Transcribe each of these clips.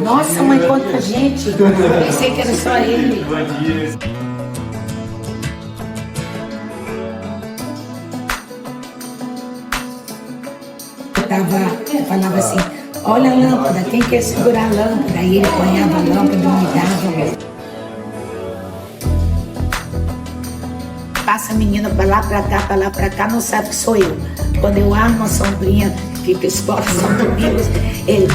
Nossa, mãe, quanta gente. Pensei que era só ele. Bom dia. Eu falava assim, olha a lâmpada, quem quer segurar a lâmpada? Aí ele apanhava a lâmpada e me dava. Passa a menina pra lá, pra cá, não sabe que sou eu. Quando eu armo uma sombrinha, fica exposta São Domingos, ele...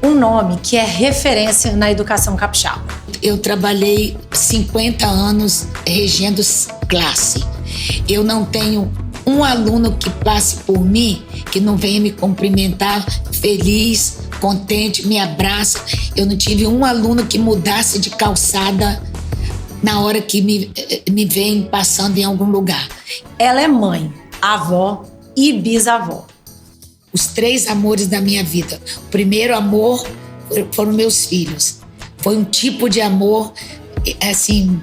Um nome que é referência na educação capixaba. Eu trabalhei 50 anos regendo classe. Eu não tenho um aluno que passe por mim, que não venha me cumprimentar feliz, contente, me abraça. Eu não tive um aluno que mudasse de calçada na hora que me vem passando em algum lugar. Ela é mãe, avó e bisavó. Os 3 amores da minha vida. O primeiro amor foram meus filhos. Foi um tipo de amor, assim,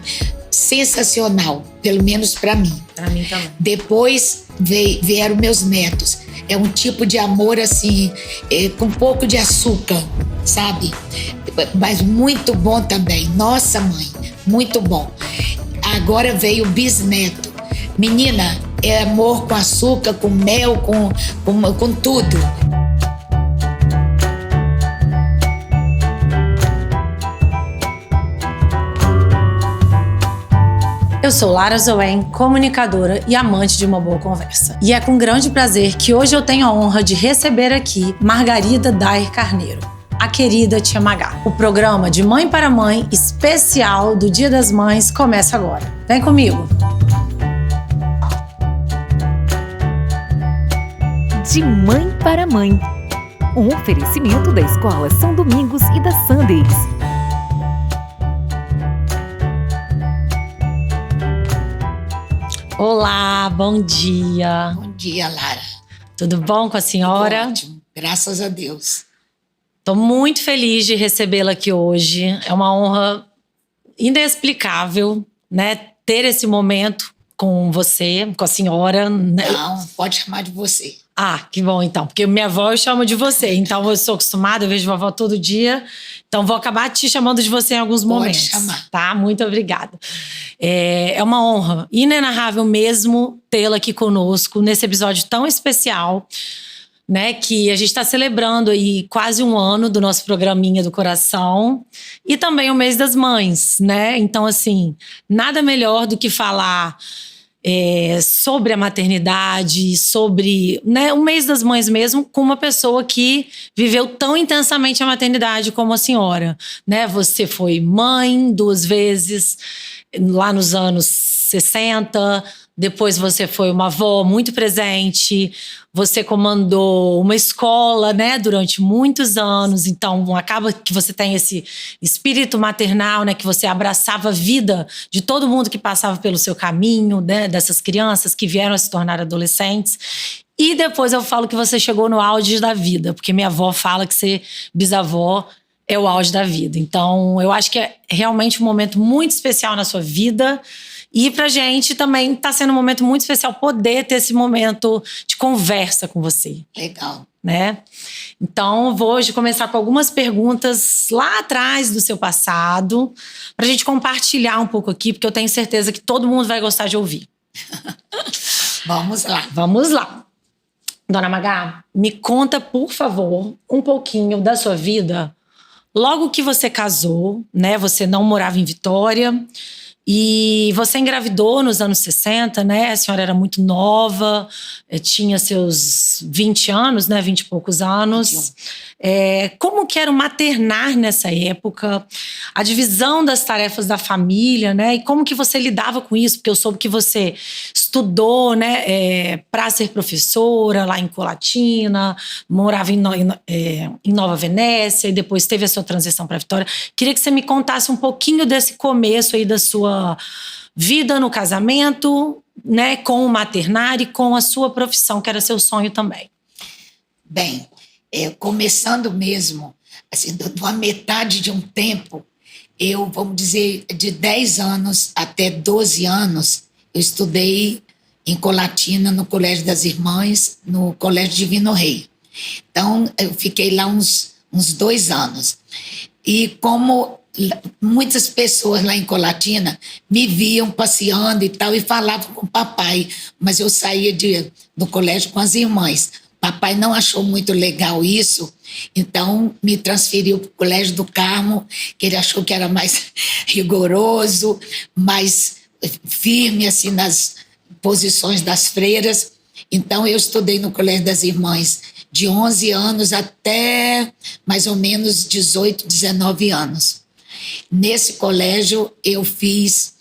sensacional, pelo menos para mim. Para mim também. Depois vieram meus netos. É um tipo de amor, assim, com um pouco de açúcar, sabe? Mas muito bom também. Nossa, mãe, muito bom. Agora veio o bisneto. Menina, é amor com açúcar, com mel, com tudo. Eu sou Lara Zoen, comunicadora e amante de uma boa conversa. E é com grande prazer que hoje eu tenho a honra de receber aqui Margarida Dair Carneiro, a querida Tia Magá. O programa de Mãe para Mãe especial do Dia das Mães começa agora. Vem comigo! De Mãe para Mãe. Um oferecimento da Escola São Domingos e da Sundays. Olá, bom dia. Bom dia, Lara. Tudo bom com a senhora? Tudo ótimo, graças a Deus. Estou muito feliz de recebê-la aqui hoje. É uma honra inexplicável, né, ter esse momento com você, com a senhora. Né? Não, pode chamar de você. Ah, que bom então, porque minha avó eu chamo de você, então eu sou acostumada, eu vejo vovó todo dia, então vou acabar te chamando de você em alguns momentos. Pode chamar. Tá? Muito obrigada. É uma honra inenarrável mesmo tê-la aqui conosco nesse episódio tão especial, né, que a gente está celebrando aí quase 1 ano do nosso programinha do coração e também o mês das mães, né? Então, assim, nada melhor do que falar sobre a maternidade, sobre, né, o mês das mães mesmo, com uma pessoa que viveu tão intensamente a maternidade como a senhora, né? Você foi mãe 2 vezes lá nos anos 60, depois você foi uma avó muito presente, você comandou uma escola, né, durante muitos anos, então acaba que você tem esse espírito maternal, né, que você abraçava a vida de todo mundo que passava pelo seu caminho, né, dessas crianças que vieram a se tornar adolescentes. E depois eu falo que você chegou no auge da vida, porque minha avó fala que ser bisavó é o auge da vida. Então eu acho que é realmente um momento muito especial na sua vida. E pra gente também tá sendo um momento muito especial poder ter esse momento de conversa com você. Legal. Né? Então, vou hoje começar com algumas perguntas lá atrás do seu passado, pra gente compartilhar um pouco aqui, porque eu tenho certeza que todo mundo vai gostar de ouvir. Vamos lá. Vamos lá. Dona Magá, me conta, por favor, um pouquinho da sua vida. Logo que você casou, né? Você não morava em Vitória. E você engravidou nos anos 60, né? A senhora era muito nova, tinha seus 20 anos, né? 20 e poucos anos. Como que era o maternar nessa época? A divisão das tarefas da família, né? E como que você lidava com isso? Porque eu soube que você estudou, né? Para ser professora lá em Colatina, morava em Nova Venécia e depois teve a sua transição para Vitória. Queria que você me contasse um pouquinho desse começo aí da sua vida no casamento, né, com o maternar e com a sua profissão, que era seu sonho também. Bem, Começando mesmo, assim, de uma metade de um tempo, vamos dizer, de 10 anos até 12 anos, eu estudei em Colatina, no Colégio das Irmãs, no Colégio Divino Rei. Então, eu fiquei lá uns 2 anos. E como muitas pessoas lá em Colatina me viam passeando e tal, e falavam com o papai, mas eu saía do colégio com as irmãs. Papai não achou muito legal isso, então me transferiu para o Colégio do Carmo, que ele achou que era mais rigoroso, mais firme assim nas posições das freiras. Então eu estudei no Colégio das Irmãs de 11 anos até mais ou menos 18, 19 anos. Nesse colégio eu fiz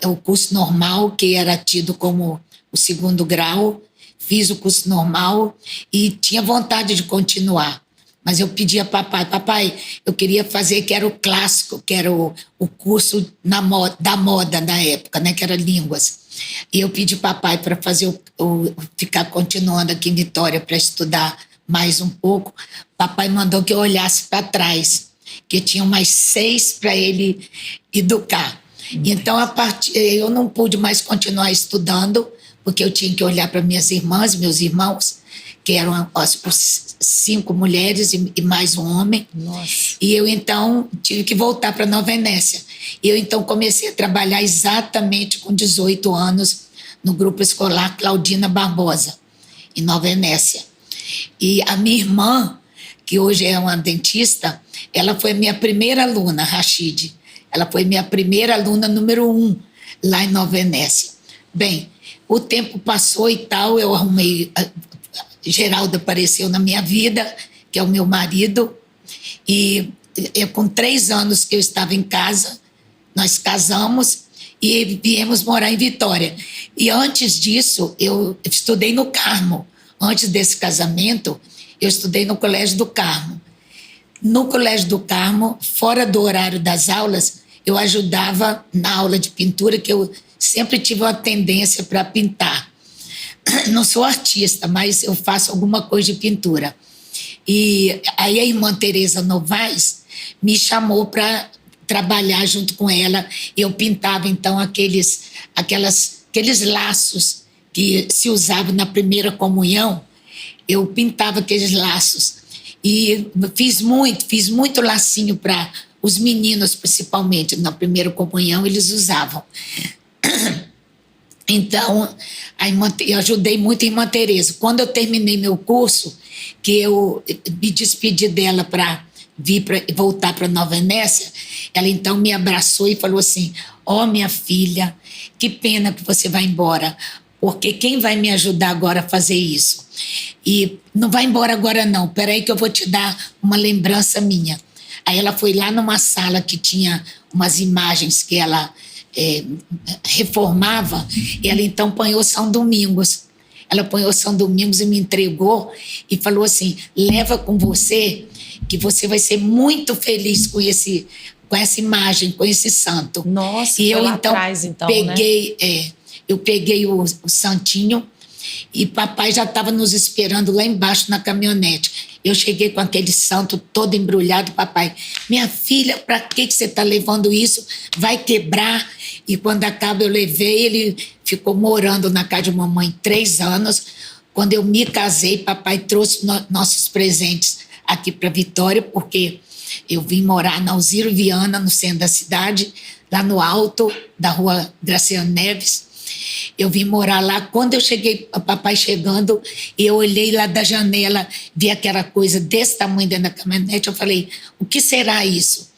o curso normal, que era tido como o 2º grau. Fiz o curso normal e tinha vontade de continuar. Mas eu pedi a papai, eu queria fazer, que era o clássico, que era o curso da moda na época, né, que era línguas. E eu pedi papai para fazer ficar continuando aqui em Vitória para estudar mais um pouco. Papai mandou que eu olhasse para trás, que tinham mais 6 para ele educar. Então, eu não pude mais continuar estudando, porque eu tinha que olhar para minhas irmãs, meus irmãos, que eram 5 mulheres e mais um homem. Nossa. E eu, então, tive que voltar para Nova Venécia. E eu, então, comecei a trabalhar exatamente com 18 anos no grupo escolar Claudina Barbosa, em Nova Venécia. E a minha irmã, que hoje é uma dentista, ela foi minha primeira aluna, Rachid. Ela foi minha primeira aluna número 1 lá em Nova Venécia. Bem, o tempo passou e tal, eu arrumei... Geraldo apareceu na minha vida, que é o meu marido, e com 3 anos que eu estava em casa, nós casamos e viemos morar em Vitória. E antes disso, eu estudei no Carmo. Antes desse casamento, eu estudei no Colégio do Carmo. No Colégio do Carmo, fora do horário das aulas, eu ajudava na aula de pintura, que eu sempre tive uma tendência para pintar. Não sou artista, mas eu faço alguma coisa de pintura. E aí a irmã Tereza Novaes me chamou para trabalhar junto com ela. Eu pintava, então, aqueles laços que se usavam na primeira comunhão. Eu pintava aqueles laços. E fiz muito lacinho para os meninos, principalmente. Na primeira comunhão, eles usavam. Então, eu ajudei muito a irmã Tereza. Quando eu terminei meu curso, que eu me despedi dela para voltar para Nova Venécia, ela então me abraçou e falou assim: minha filha, que pena que você vai embora, porque quem vai me ajudar agora a fazer isso? E não vai embora agora não, peraí que eu vou te dar uma lembrança minha. Aí ela foi lá numa sala que tinha umas imagens que ela... reformava, e ela então apanhou São Domingos. Ela apanhou São Domingos e me entregou e falou assim: leva com você, que você vai ser muito feliz com essa imagem, com esse santo. Nossa, e eu lá então, atrás, então peguei, né? Eu peguei o santinho e papai já estava nos esperando lá embaixo na caminhonete. Eu cheguei com aquele santo todo embrulhado, papai: minha filha, para que você está levando isso? Vai quebrar. E quando acaba eu levei, ele ficou morando na casa de mamãe 3 anos. Quando eu me casei, papai trouxe nossos presentes aqui para Vitória, porque eu vim morar na Alziro Viana, no centro da cidade, lá no alto da rua Graciano Neves. Eu vim morar lá. Quando eu cheguei, o papai chegando, eu olhei lá da janela, vi aquela coisa desse tamanho dentro da caminhonete, eu falei: o que será isso?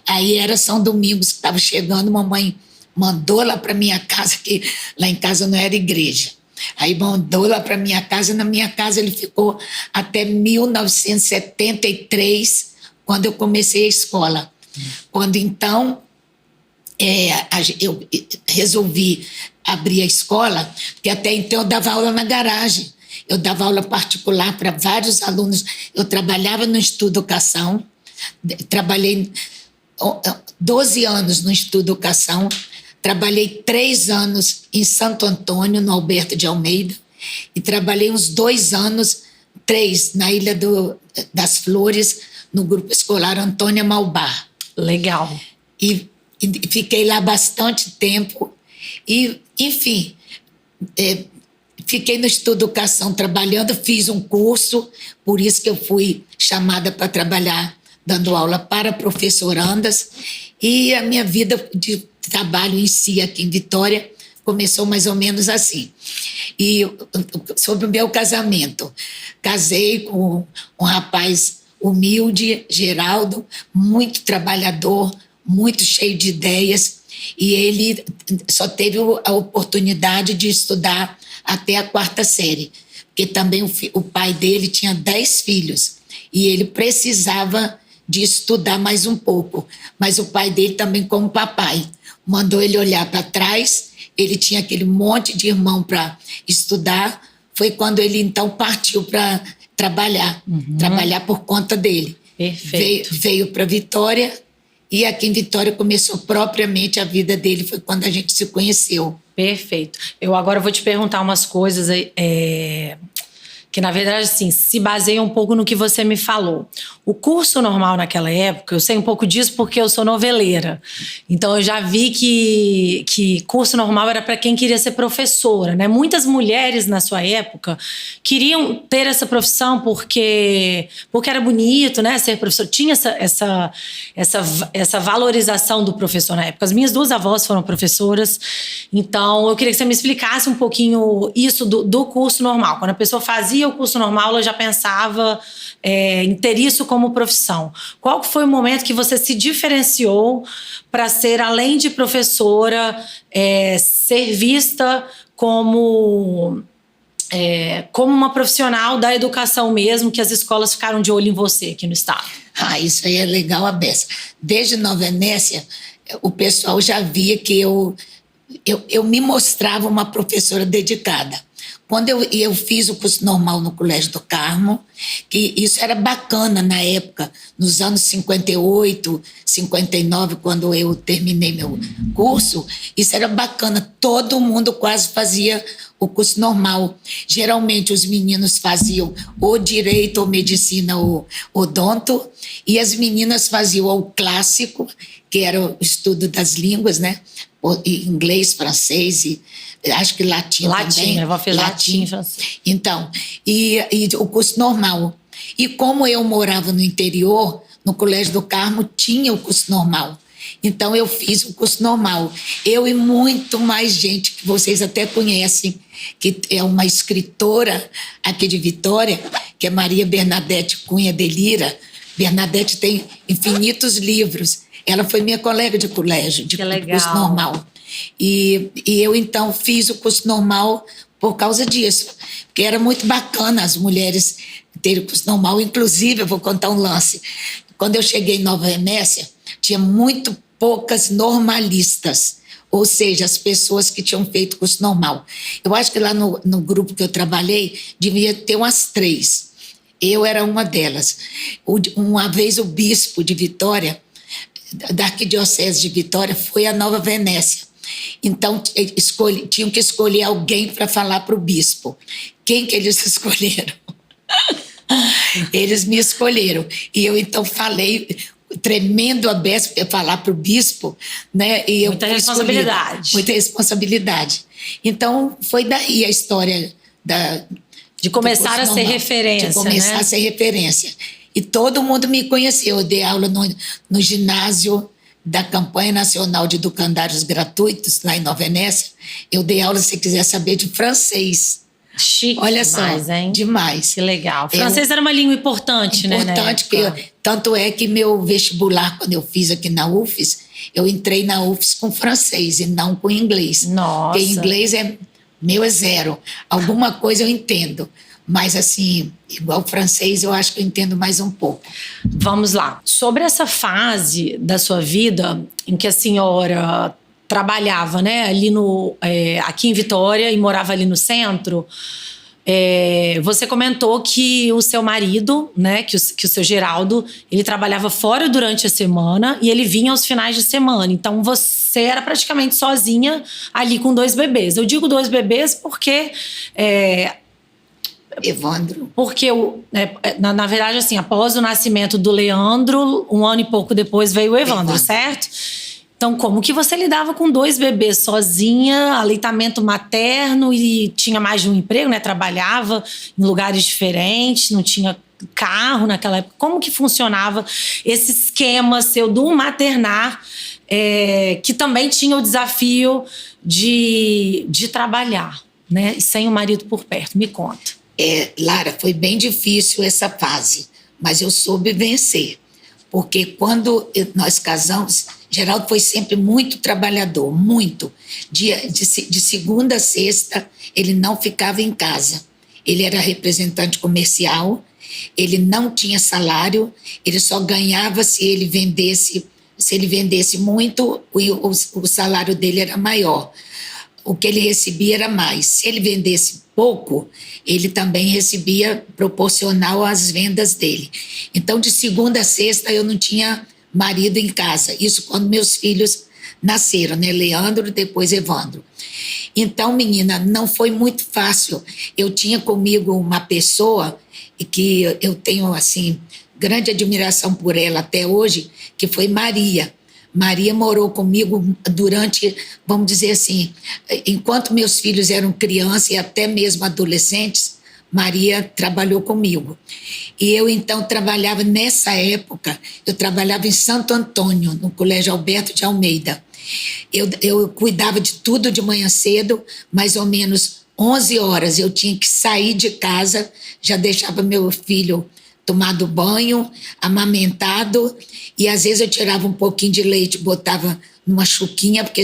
Aí era São Domingos que estava chegando, mamãe mandou lá para minha casa, que lá em casa não era igreja. Aí mandou lá para minha casa, na minha casa ele ficou até 1973, quando eu comecei a escola. Quando então eu resolvi abrir a escola, porque até então eu dava aula na garagem. Eu dava aula particular para vários alunos. Eu trabalhava no Instituto de Educação, trabalhei 12 anos no Instituto de Educação, trabalhei 3 anos em Santo Antônio, no Alberto de Almeida, e trabalhei uns 2 anos 3 na Ilha das Flores, no grupo escolar Antônia Malbar. Legal. E fiquei lá bastante tempo. E, enfim, fiquei no Estudo Educação trabalhando, fiz um curso, por isso que eu fui chamada para trabalhar, dando aula para professorandas. E a minha vida de trabalho em si aqui em Vitória começou mais ou menos assim. E sobre o meu casamento, casei com um rapaz humilde, Geraldo, muito trabalhador, muito cheio de ideias, e ele só teve a oportunidade de estudar até a 4ª série, porque também o pai dele tinha 10 filhos, e ele precisava de estudar mais um pouco, mas o pai dele também, como papai, mandou ele olhar para trás. Ele tinha aquele monte de irmão para estudar. Foi quando ele então partiu para trabalhar por conta dele. Perfeito. Veio para Vitória, e aqui em Vitória começou propriamente a vida dele, foi quando a gente se conheceu. Perfeito. Eu agora vou te perguntar umas coisas que, na verdade, assim, se baseia um pouco no que você me falou. O curso normal naquela época, eu sei um pouco disso porque eu sou noveleira. Então, eu já vi que curso normal era para quem queria ser professora, né? Muitas mulheres, na sua época, queriam ter essa profissão porque era bonito, né? Ser professor. Tinha essa valorização do professor na época. As minhas 2 avós foram professoras. Então, eu queria que você me explicasse um pouquinho isso do curso normal. Quando a pessoa fazia o curso normal, ela já pensava em ter isso como profissão. Qual foi o momento que você se diferenciou para ser, além de professora, ser vista como uma profissional da educação mesmo, que as escolas ficaram de olho em você aqui no estado? Isso aí é legal a beça. Desde Nova Venécia, o pessoal já via que eu me mostrava uma professora dedicada. Quando eu fiz o curso normal no Colégio do Carmo, que isso era bacana na época, nos anos 58, 59, quando eu terminei meu curso, isso era bacana, todo mundo quase fazia o curso normal. Geralmente os meninos faziam ou direito ou medicina ou odonto, e as meninas faziam o clássico, que era o estudo das línguas, né? Inglês, francês e acho que latim também. Eu vou fazer latim, francês. Então, e o curso normal. E como eu morava no interior, no Colégio do Carmo tinha o curso normal. Então, eu fiz o curso normal. Eu e muito mais gente que vocês até conhecem, que é uma escritora aqui de Vitória, que é Maria Bernadette Cunha de Lira. Bernadette tem infinitos livros. Ela foi minha colega de colégio, de curso normal. E eu, então, fiz o curso normal por causa disso. Porque era muito bacana as mulheres terem o curso normal. Inclusive, eu vou contar um lance. Quando eu cheguei em Nova Venécia, tinha muito poucas normalistas. Ou seja, as pessoas que tinham feito curso normal. Eu acho que lá no grupo que eu trabalhei, devia ter umas 3. Eu era uma delas. Uma vez o bispo de Vitória, da Arquidiocese de Vitória, foi a Nova Venécia. Então, tinham que escolher alguém para falar para o bispo. Quem que eles escolheram? Eles me escolheram. E eu, então, falei, tremendo a beça para falar para o bispo. Né? E muita responsabilidade. Muita responsabilidade. Então, foi daí a história de começar a ser referência. De começar a ser referência. E todo mundo me conheceu. Eu dei aula no ginásio da Campanha Nacional de Educandários Gratuitos, lá em Nova Venécia. Eu dei aula, se quiser saber, de francês. Chique. Olha demais, só, hein? demais. Que legal. Francês era uma língua importante, né? Importante, tanto é que meu vestibular, quando eu fiz aqui na UFES, eu entrei na UFES com francês e não com inglês. Nossa. Porque inglês é 0. Alguma coisa eu entendo. Mas, assim, igual francês, eu acho que eu entendo mais um pouco. Vamos lá. Sobre essa fase da sua vida em que a senhora trabalhava, né, aqui em Vitória e morava ali no centro, você comentou que o seu marido, né, que o seu Geraldo, ele trabalhava fora durante a semana e ele vinha aos finais de semana. Então, você era praticamente sozinha ali com 2 bebês. Eu digo 2 bebês porque Evandro. Porque, na verdade, assim, após o nascimento do Leandro, 1 ano e pouco depois veio o Evandro, certo? Então, como que você lidava com 2 bebês sozinha, aleitamento materno e tinha mais de um emprego, né? Trabalhava em lugares diferentes, não tinha carro naquela época. Como que funcionava esse esquema seu do maternar, que também tinha o desafio de trabalhar, né? E sem o marido por perto. Me conta. Lara, foi bem difícil essa fase, mas eu soube vencer. Porque quando nós casamos, Geraldo foi sempre muito trabalhador, muito. De segunda a sexta, ele não ficava em casa. Ele era representante comercial, ele não tinha salário, ele só ganhava se ele vendesse muito, o salário dele era maior. O que ele recebia era mais. Se ele vendesse pouco, ele também recebia proporcional às vendas dele. Então, de segunda a sexta, eu não tinha marido em casa. Isso quando meus filhos nasceram, né? Leandro, depois Evandro. Então, menina, não foi muito fácil. Eu tinha comigo uma pessoa que eu tenho, assim, grande admiração por ela até hoje, que foi Maria. Maria morou comigo durante, vamos dizer assim, enquanto meus filhos eram crianças e até mesmo adolescentes, Maria trabalhou comigo. E eu, então, trabalhava nessa época, eu trabalhava em Santo Antônio, no Colégio Alberto de Almeida. Eu cuidava de tudo de manhã cedo, mais ou menos 11 horas eu tinha que sair de casa, já deixava meu filho tomado banho, amamentado, e às vezes eu tirava um pouquinho de leite, botava numa chuquinha, porque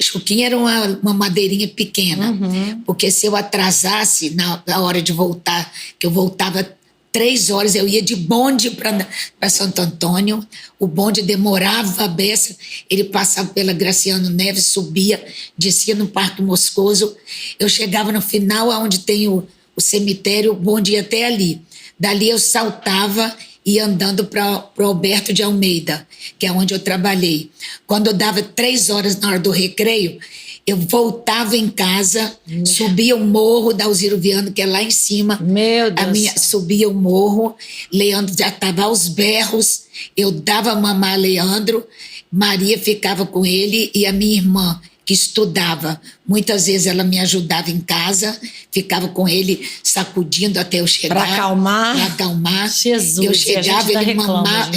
chuquinha era uma madeirinha pequena, porque se eu atrasasse na hora de voltar, que eu voltava 3 horas, eu ia de bonde para Santo Antônio, o bonde demorava a beça, ele passava pela Graciano Neves, subia, descia no Parque Moscoso, eu chegava no final, onde tem o cemitério, o bonde ia até ali. Dali eu saltava e ia andando para o Alberto de Almeida, que é onde eu trabalhei. Quando eu dava 3 horas na hora do recreio, eu voltava em casa, subia o morro da Alziro Viana, que é lá em cima. Meu Deus. Subia o morro, Leandro já estava aos berros, eu dava mamar a Leandro, Maria ficava com ele e a minha irmã, que estudava. Muitas vezes ela me ajudava em casa, ficava com ele sacudindo até eu chegar. Para acalmar? Para acalmar. Jesus, eu chegava, ele mamava.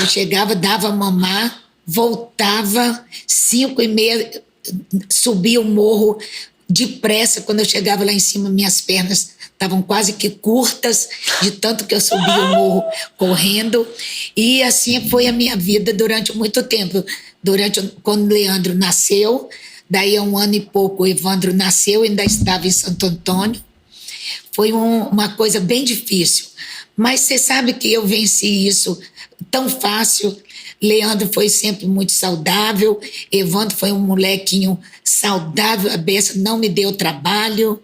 Eu chegava, dava mamar, voltava, 5h30, subia o morro depressa. Quando eu chegava lá em cima, minhas pernas estavam quase que curtas, de tanto que eu subia o morro correndo. E assim foi a minha vida durante muito tempo. Quando Leandro nasceu, daí a 1 ano e pouco o Evandro nasceu, ainda estava em Santo Antônio. Foi uma coisa bem difícil. Mas você sabe que eu venci isso tão fácil. Leandro foi sempre muito saudável, Evandro foi um molequinho saudável, a beça não me deu trabalho,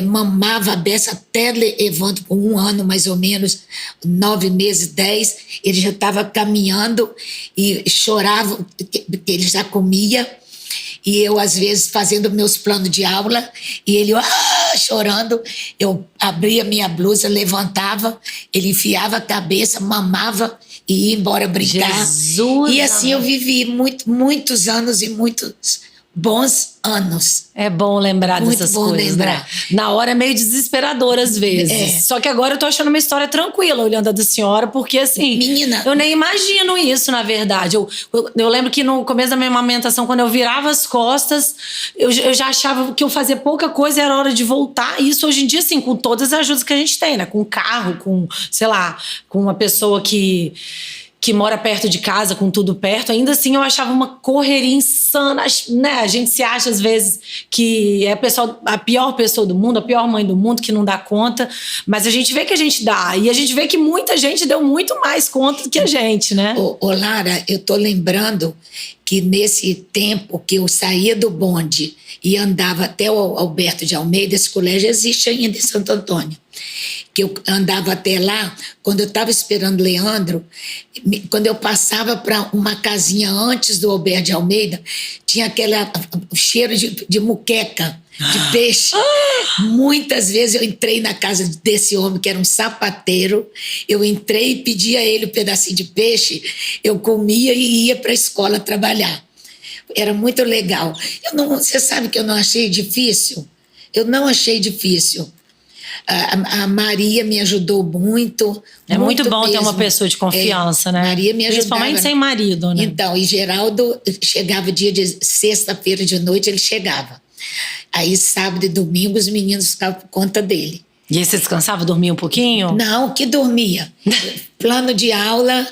mamava a beça até Evandro com 1 ano mais ou menos, 9 meses, 10, ele já estava caminhando e chorava, porque ele já comia. E eu, às vezes, fazendo meus planos de aula, e ele chorando, eu abria minha blusa, levantava, ele enfiava a cabeça, mamava e ia embora brincar. Jesus, e assim eu vivi muitos anos e muitos bons anos. É bom lembrar Muito dessas bom coisas, lembrar. né? Na hora é meio desesperador às vezes. Só que agora eu tô achando uma história tranquila olhando a da senhora, porque assim, Menina, eu nem imagino isso, na verdade. Eu lembro que no começo da minha amamentação, quando eu virava as costas, eu já achava que eu fazia pouca coisa e era hora de voltar. E isso hoje em dia, assim, com todas as ajudas que a gente tem, né? Com carro, com, sei lá, com uma pessoa que mora perto de casa, com tudo perto, ainda assim eu achava uma correria insana, né? A gente se acha às vezes que é a pior pessoa do mundo, a pior mãe do mundo, que não dá conta, mas a gente vê que a gente dá, e a gente vê que muita gente deu muito mais conta do que a gente, né? Ô Lara, eu tô lembrando que nesse tempo que eu saía do bonde e andava até o Alberto de Almeida, esse colégio existe ainda em Santo Antônio. que eu andava até lá, quando eu estava esperando Leandro, quando eu passava para uma casinha antes do Alberto de Almeida, tinha aquele cheiro de muqueca, de peixe. Muitas vezes eu entrei na casa desse homem, que era um sapateiro, eu entrei e pedia a ele um pedacinho de peixe, eu comia e ia para a escola trabalhar. Era muito legal. Você sabe que eu não achei difícil? Eu não achei difícil. A Maria me ajudou muito. É muito bom mesmo. ter uma pessoa de confiança, né? Maria me ajudava. Principalmente sem marido, né? Então, e Geraldo chegava dia de sexta-feira de noite, ele chegava. Aí, sábado e domingo, os meninos ficavam por conta dele. E aí você descansava, dormia um pouquinho? Não, que dormia. Plano de aula,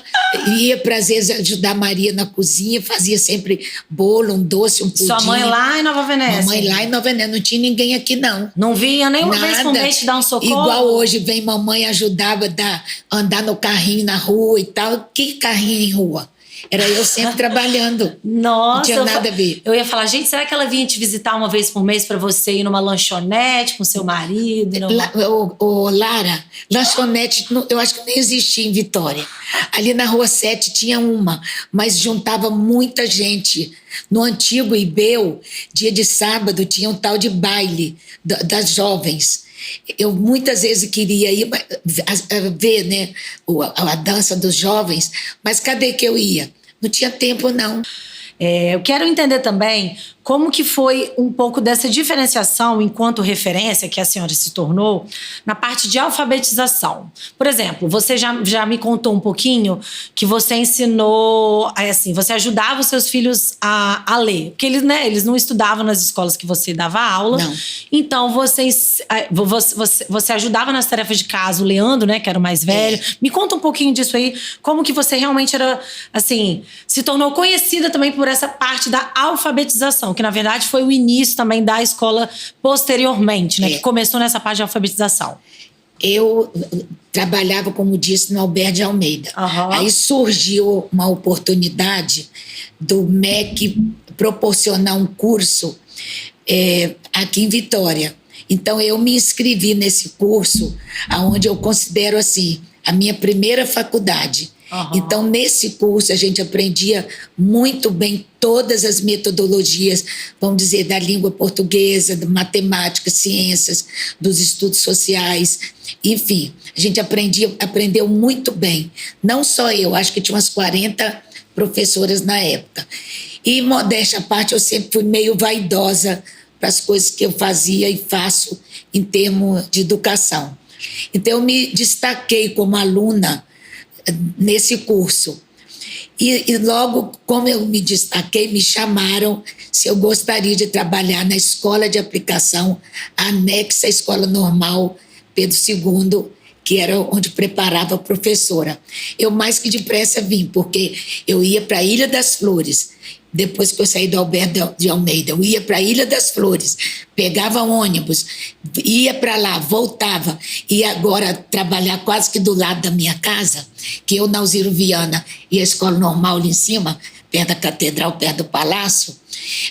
ia para às vezes ajudar a Maria na cozinha, fazia sempre bolo, um doce, um pudim. Sua mãe lá em Nova Venécia? Mamãe lá em Nova Venécia, não tinha ninguém aqui não. Não vinha nem uma vez por mês te dar um socorro? Igual hoje, vem mamãe ajudava a andar no carrinho na rua e tal. Que carrinho em rua? Era eu sempre trabalhando. Nossa, não tinha nada a ver. Eu ia falar, gente, será que ela vinha te visitar uma vez por mês para você ir numa lanchonete com seu marido? Lara, lanchonete, eu acho que nem existia em Vitória. Ali na Rua 7 tinha uma, mas juntava muita gente. No antigo Ibeu, dia de sábado, tinha um tal de baile das jovens. Eu muitas vezes queria ir ver, né, a dança dos jovens, mas cadê que eu ia? Não tinha tempo, não. Eu quero entender também como que foi um pouco dessa diferenciação enquanto referência que a senhora se tornou na parte de alfabetização. Por exemplo, você já me contou um pouquinho que você ensinou, assim, você ajudava os seus filhos a ler. Porque eles não estudavam nas escolas que você dava aula. Não. Então, você ajudava nas tarefas de casa, o Leandro, né, que era o mais velho. Me conta um pouquinho disso aí, como que você realmente era, assim, se tornou conhecida também por essa parte da alfabetização, que na verdade foi o início também da escola posteriormente, né? Que começou nessa parte de alfabetização. Eu trabalhava, como disse, no Alberto de Almeida. Uhum. Aí surgiu uma oportunidade do MEC proporcionar um curso aqui em Vitória. Então eu me inscrevi nesse curso, onde eu considero assim a minha primeira faculdade. Uhum. Então, nesse curso, a gente aprendia muito bem todas as metodologias, vamos dizer, da língua portuguesa, da matemática, ciências, dos estudos sociais, enfim. A gente aprendeu muito bem. Não só eu, acho que tinha umas 40 professoras na época. E, modéstia à parte, eu sempre fui meio vaidosa para as coisas que eu fazia e faço em termos de educação. Então, eu me destaquei como aluna nesse curso. E logo, como eu me destaquei, me chamaram se eu gostaria de trabalhar na escola de aplicação anexa à Escola Normal Pedro II, que era onde preparava a professora. Eu mais que depressa vim, porque eu ia para a Ilha das Flores. Depois que eu saí do Alberto de Almeida, eu ia para a Ilha das Flores, pegava ônibus, ia para lá, voltava. E agora trabalhar quase que do lado da minha casa, que eu na Alziro Viana e a Escola Normal ali em cima, perto da Catedral, perto do Palácio.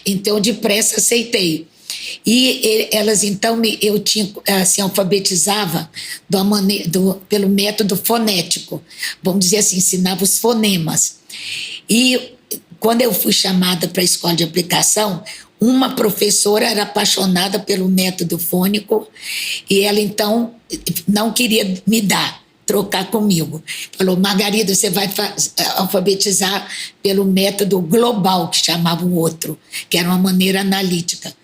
Então, depressa, aceitei. E elas, então, eu tinha, assim, alfabetizava pelo método fonético. Vamos dizer assim, ensinava os fonemas. E quando eu fui chamada para a escola de aplicação, uma professora era apaixonada pelo método fônico e ela, então, não queria me trocar comigo. Falou, Margarida, você vai alfabetizar pelo método global, que chamava o outro, que era uma maneira analítica.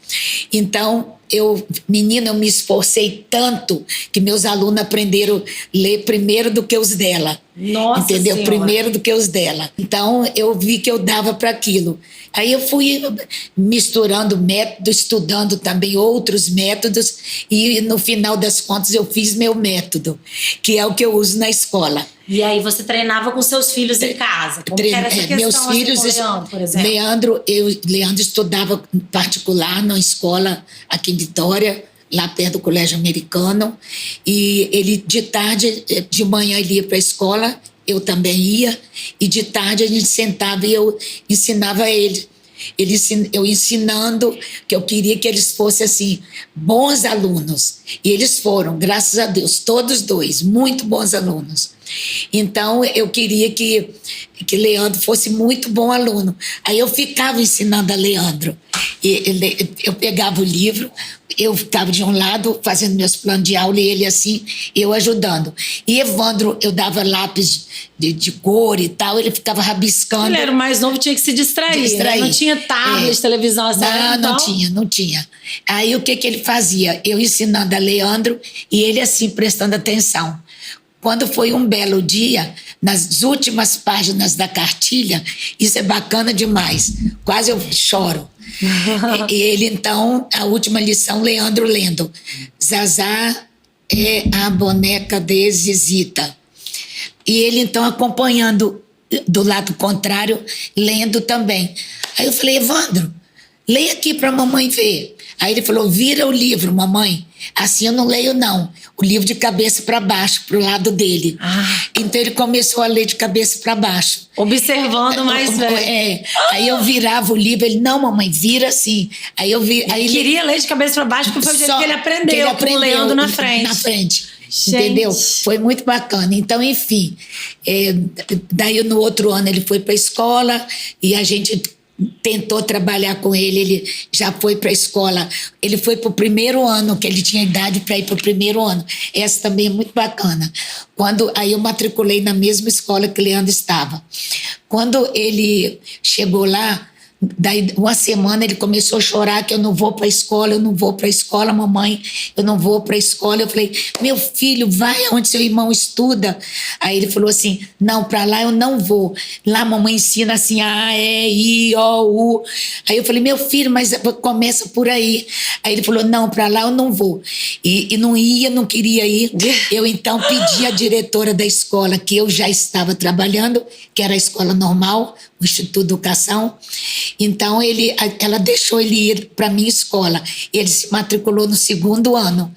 Então, eu me esforcei tanto que meus alunos aprenderam a ler primeiro do que os dela. Nossa entendeu? Senhora. Primeiro do que os dela. Então, eu vi que eu dava para aquilo. Aí eu fui misturando métodos, estudando também outros métodos e, no final das contas, eu fiz meu método, que é o que eu uso na escola. E aí você treinava com seus filhos em casa? Como que era essa questão, meus filhos, assim, com o Leandro, por exemplo? Leandro estudava particular numa escola aqui em Vitória, lá perto do Colégio Americano, e ele de tarde, de manhã ele ia para a escola, eu também ia, e de tarde a gente sentava e eu ensinava ele. Eu ensinando, que eu queria que eles fossem, assim, bons alunos. E eles foram, graças a Deus, todos dois, muito bons alunos. Então, eu queria que Leandro fosse muito bom aluno. Aí eu ficava ensinando a Leandro. Eu pegava o livro, eu ficava de um lado fazendo meus planos de aula e ele assim, eu ajudando. E Evandro, eu dava lápis de cor e tal, ele ficava rabiscando. Ele era o mais novo, tinha que se distrair. Né? Não tinha tablet, televisão, assim. Não tinha. Aí o que ele fazia? Eu ensinando a Leandro e ele assim, prestando atenção. Quando foi um belo dia, nas últimas páginas da cartilha, isso é bacana demais, quase eu choro. E ele, então, a última lição, Leandro lendo. Zazá é a boneca de Zizita. E ele, então, acompanhando do lado contrário, lendo também. Aí eu falei, Evandro, leia aqui para a mamãe ver. Aí ele falou, vira o livro, mamãe. Assim eu não leio, não. O livro de cabeça para baixo, pro lado dele. Então ele começou a ler de cabeça para baixo. Observando mais velho. Aí eu virava o livro, ele, não, mamãe, vira assim. Aí eu vi. Aí ele queria ler de cabeça para baixo, porque foi o jeito que ele aprendeu, com o Leandro na frente. Na frente. Gente. Entendeu? Foi muito bacana. Então, enfim. Daí no outro ano ele foi para a escola e a gente tentou trabalhar com ele, ele já foi para a escola, ele foi para o primeiro ano, que ele tinha idade para ir para o primeiro ano. Essa também é muito bacana. Aí eu matriculei na mesma escola que o Leandro estava. Quando ele chegou lá, daí uma semana ele começou a chorar que eu não vou para a escola, mamãe, eu não vou para a escola. Eu falei, meu filho, vai onde seu irmão estuda. Aí ele falou assim, não, para lá eu não vou. Lá a mamãe ensina assim, A, E, I, O, U. Aí eu falei, meu filho, mas começa por aí. Aí ele falou, não, para lá eu não vou. E não ia, não queria ir. Eu então pedi à diretora da escola, que eu já estava trabalhando, que era a escola normal, o Instituto de Educação. Então, ela deixou ele ir para a minha escola. Ele se matriculou no segundo ano.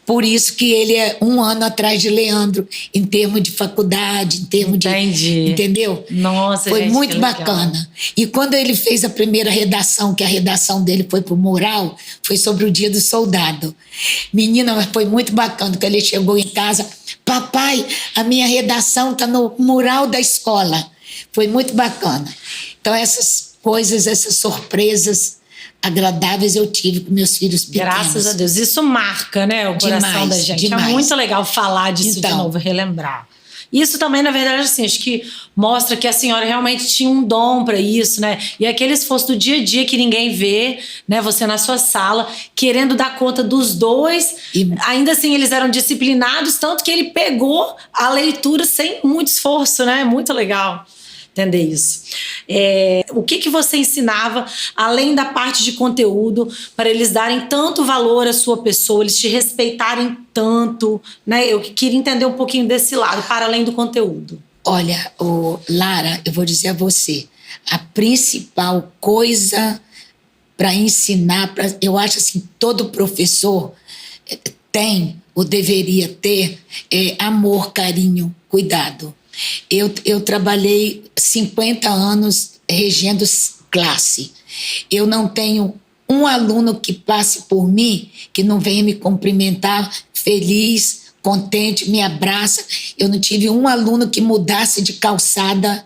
Por isso que ele é um ano atrás de Leandro, em termos de faculdade, em termos de... Entendi. Entendeu? Nossa, foi gente, muito bacana. E quando ele fez a primeira redação, que a redação dele foi para o mural, foi sobre o Dia do Soldado. Menina, mas foi muito bacana, quando ele chegou em casa, papai, a minha redação está no mural da escola. Foi muito bacana. Então, essas coisas, essas surpresas agradáveis eu tive com meus filhos pequenos. Graças a Deus. Isso marca, né, o coração da gente. Demais. É muito legal falar disso de novo, relembrar. Isso também, na verdade, assim, acho que mostra que a senhora realmente tinha um dom para isso, né? E aquele esforço do dia a dia que ninguém vê, né? Você na sua sala, querendo dar conta dos dois. E ainda assim, eles eram disciplinados, tanto que ele pegou a leitura sem muito esforço, né? Muito legal entender isso. O que você ensinava, além da parte de conteúdo, para eles darem tanto valor à sua pessoa, eles te respeitarem tanto, né? Eu queria entender um pouquinho desse lado, para além do conteúdo. Olha, Lara, eu vou dizer a você, a principal coisa para ensinar, eu acho assim, todo professor tem, ou deveria ter, amor, carinho, cuidado. Eu trabalhei 50 anos regendo classe. Eu não tenho um aluno que passe por mim, que não venha me cumprimentar feliz, contente, me abraça. Eu não tive um aluno que mudasse de calçada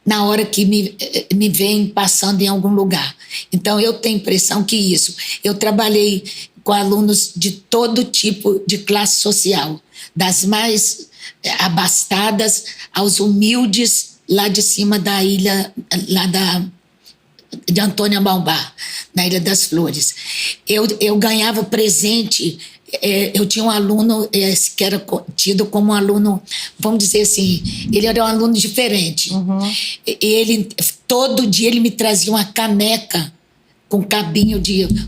na hora que me vem passando em algum lugar. Então, eu tenho impressão que isso. Eu trabalhei com alunos de todo tipo de classe social, das mais abastadas aos humildes lá de cima da ilha, lá de Antônia Malbar, na Ilha das Flores. Eu ganhava presente, eu tinha um aluno que era tido como um aluno, vamos dizer assim, ele era um aluno diferente. Ele, todo dia ele me trazia uma caneca com cabinho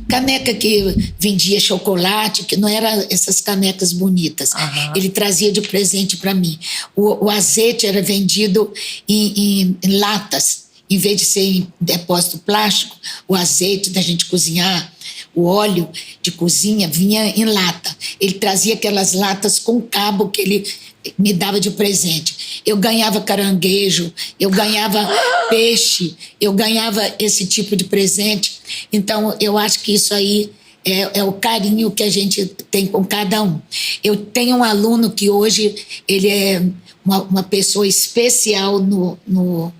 caneca que vendia chocolate, que não eram essas canecas bonitas. Ele trazia de presente para mim. O azeite era vendido em latas, em vez de ser em depósito plástico. O azeite da gente cozinhar, o óleo de cozinha vinha em lata. Ele trazia aquelas latas com cabo que me dava de presente. Eu ganhava caranguejo, eu ganhava peixe, eu ganhava esse tipo de presente. Então, eu acho que isso aí é o carinho que a gente tem com cada um. Eu tenho um aluno que hoje ele é uma pessoa especial no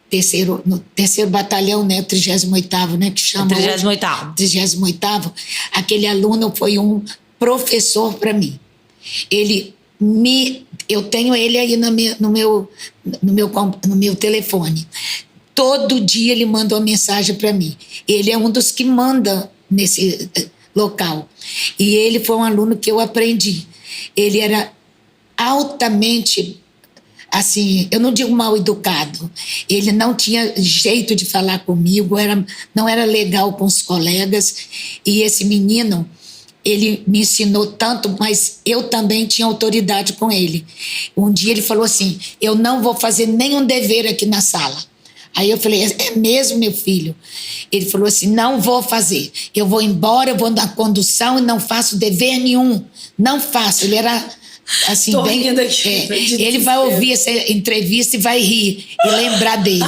terceiro batalhão, né, 38º, né, que chama 38º. 38º. Aquele aluno foi um professor para mim. Eu tenho ele aí no meu telefone. Todo dia ele manda uma mensagem para mim. Ele é um dos que manda nesse local. E ele foi um aluno que eu aprendi. Ele era altamente, assim, eu não digo mal educado. Ele não tinha jeito de falar comigo, não era legal com os colegas. E esse menino, ele me ensinou tanto, mas eu também tinha autoridade com ele. Um dia ele falou assim, eu não vou fazer nenhum dever aqui na sala. Aí eu falei, é mesmo, meu filho? Ele falou assim, não vou fazer. Eu vou embora, eu vou na condução e não faço dever nenhum. Não faço. Ele era assim, Tô bem... rindo aqui, ele vai ouvir essa entrevista e vai rir e lembrar dele.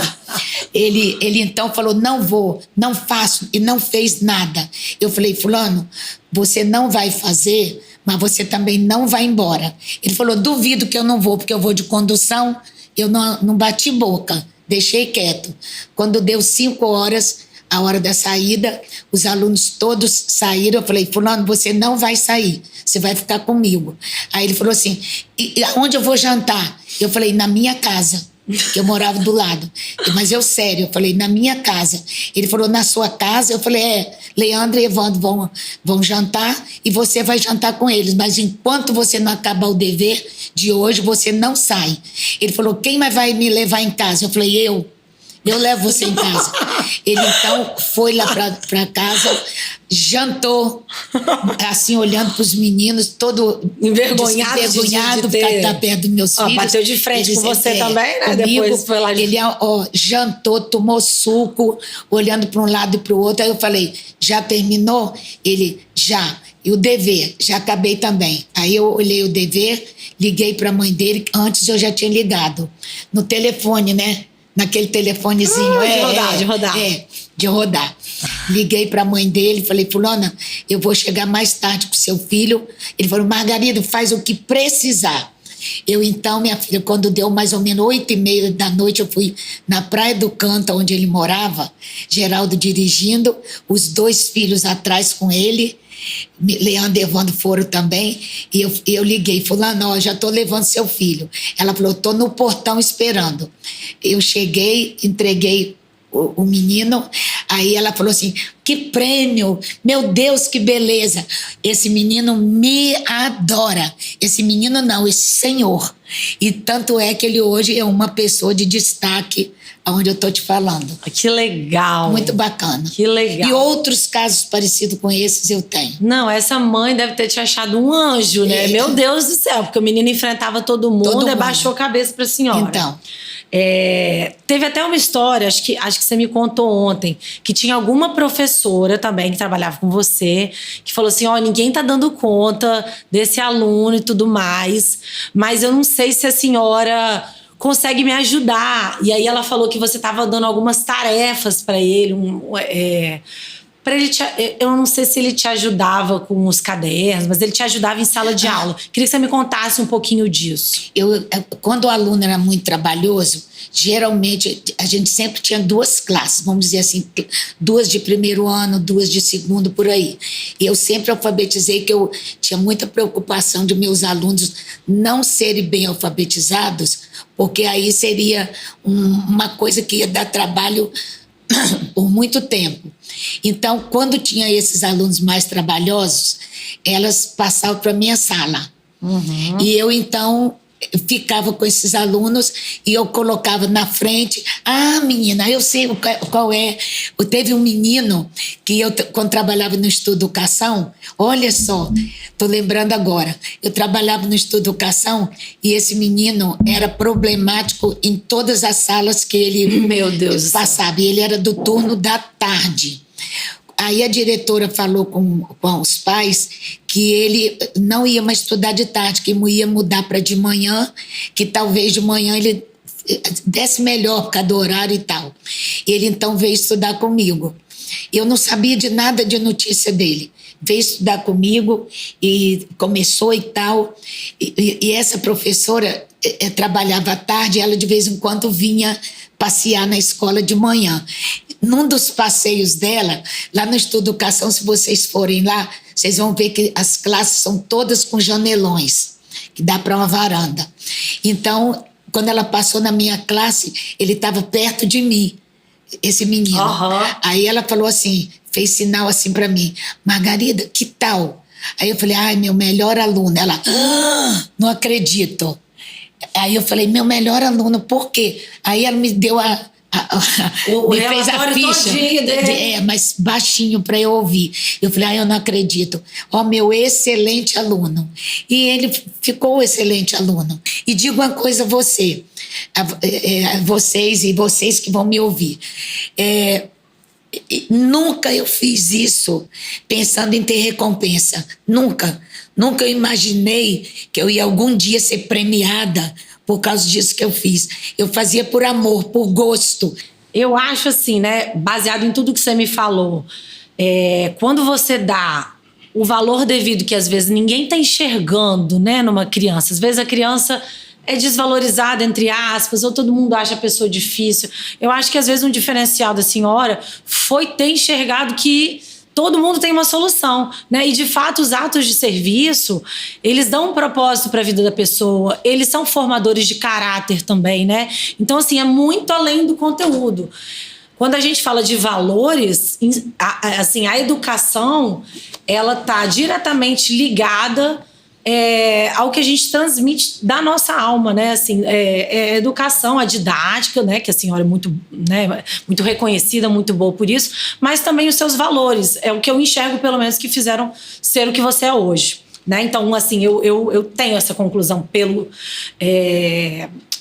Ele então falou, não vou, não faço, e não fez nada. Eu falei, fulano, você não vai fazer, mas você também não vai embora. Ele falou, duvido que eu não vou, porque eu vou de condução, eu não bati boca. Deixei quieto. Quando deu 5 horas, a hora da saída, os alunos todos saíram. Eu falei, fulano, você não vai sair, você vai ficar comigo. Aí ele falou assim, e aonde eu vou jantar? Eu falei, na minha casa, que eu morava do lado. Mas eu sério, eu falei, na minha casa. Ele falou, na sua casa? Eu falei, Leandro e Evandro vão jantar e você vai jantar com eles, mas enquanto você não acabar o dever de hoje, você não sai. Ele falou, quem mais vai me levar em casa? Eu falei, eu levo você em casa. Ele então foi lá pra casa, jantou, assim, olhando pros meninos, todo envergonhado por estar perto dos meus filhos. Bateu de frente com você também, né? Comigo, Depois foi lá. Ele jantou, tomou suco, olhando para um lado e para o outro. Aí eu falei, já terminou? Ele, já. E o dever, já acabei também. Aí eu olhei o dever, liguei para a mãe dele, antes eu já tinha ligado. No telefone, né? Naquele telefonezinho. De rodar. Liguei para a mãe dele, falei, fulana, eu vou chegar mais tarde com seu filho. Ele falou, Margarida, faz o que precisar. Eu então, minha filha, quando deu mais ou menos 8h30 da noite, eu fui na Praia do Canto, onde ele morava, Geraldo dirigindo, os 2 filhos atrás com ele, Leandro e Evandro foram também, e eu liguei, fulano, já estou levando seu filho. Ela falou, estou no portão esperando. Eu cheguei, entreguei o menino, aí ela falou assim, que prêmio, meu Deus, que beleza. Esse menino me adora. Esse menino não, esse senhor. E tanto é que ele hoje é uma pessoa de destaque onde eu estou te falando. Que legal. Muito bacana. Que legal. E outros casos parecidos com esses eu tenho. Não, essa mãe deve ter te achado um anjo, né? Meu Deus do céu, porque o menino enfrentava todo mundo e baixou a cabeça pra senhora. Então. Teve até uma história, acho que você me contou ontem, que tinha alguma professora também que trabalhava com você, que falou assim, ninguém tá dando conta desse aluno e tudo mais, mas eu não sei se a senhora consegue me ajudar. E aí ela falou que você estava dando algumas tarefas para ele, eu não sei se ele te ajudava com os cadernos, mas ele te ajudava em sala de aula. Queria que você me contasse um pouquinho disso. Quando o aluno era muito trabalhoso, geralmente a gente sempre tinha 2 classes, vamos dizer assim, 2 de primeiro ano, 2 de segundo, por aí. E eu sempre alfabetizei, que eu tinha muita preocupação de meus alunos não serem bem alfabetizados, porque aí seria uma coisa que ia dar trabalho por muito tempo. Então, quando tinha esses alunos mais trabalhosos, elas passavam para a minha sala. Uhum. E eu, então, ficava com esses alunos e eu colocava na frente. Menina, eu sei qual é. Teve um menino que quando trabalhava no Estudo Educação, olha só, estou lembrando agora, eu trabalhava no Estudo Educação e esse menino era problemático em todas as salas que ele passava. E ele era do turno da tarde. Aí a diretora falou com os pais que ele não ia mais estudar de tarde, que ia mudar para de manhã, que talvez de manhã ele desse melhor por causa do horário e tal. Ele então veio estudar comigo. Eu não sabia de nada de notícia dele. Veio estudar comigo e começou e tal. E essa professora trabalhava à tarde, ela de vez em quando vinha passear na escola de manhã. Num dos passeios dela, lá no Estudo Educação, se vocês forem lá, vocês vão ver que as classes são todas com janelões, que dá para uma varanda. Então, quando ela passou na minha classe, ele estava perto de mim, esse menino. Aí ela falou assim, fez sinal assim para mim, Margarida, que tal? Aí eu falei, ai, meu melhor aluno. Ela, não acredito. Aí eu falei, meu melhor aluno, por quê? Aí ela me deu me fez a ficha, mas baixinho para eu ouvir. Eu falei, eu não acredito. Meu excelente aluno. E ele ficou excelente aluno. E digo uma coisa a você, vocês e vocês que vão me ouvir. Nunca eu fiz isso pensando em ter recompensa. Nunca. Nunca eu imaginei que eu ia algum dia ser premiada por causa disso que eu fiz. Eu fazia por amor, por gosto. Eu acho assim, né, baseado em tudo que você me falou, quando você dá o valor devido que às vezes ninguém está enxergando, né, numa criança. Às vezes a criança é desvalorizada, entre aspas, ou todo mundo acha a pessoa difícil. Eu acho que às vezes um diferencial da senhora foi ter enxergado que todo mundo tem uma solução, né? E de fato os atos de serviço, eles dão um propósito para a vida da pessoa, eles são formadores de caráter também, né? Então assim, é muito além do conteúdo. Quando a gente fala de valores, assim, a educação, ela tá diretamente ligada ao que a gente transmite da nossa alma, né? Assim, a educação, a didática, né? Que a senhora é muito, né, muito reconhecida, muito boa por isso, mas também os seus valores. É o que eu enxergo, pelo menos, que fizeram ser o que você é hoje, né? Então, assim, eu tenho essa conclusão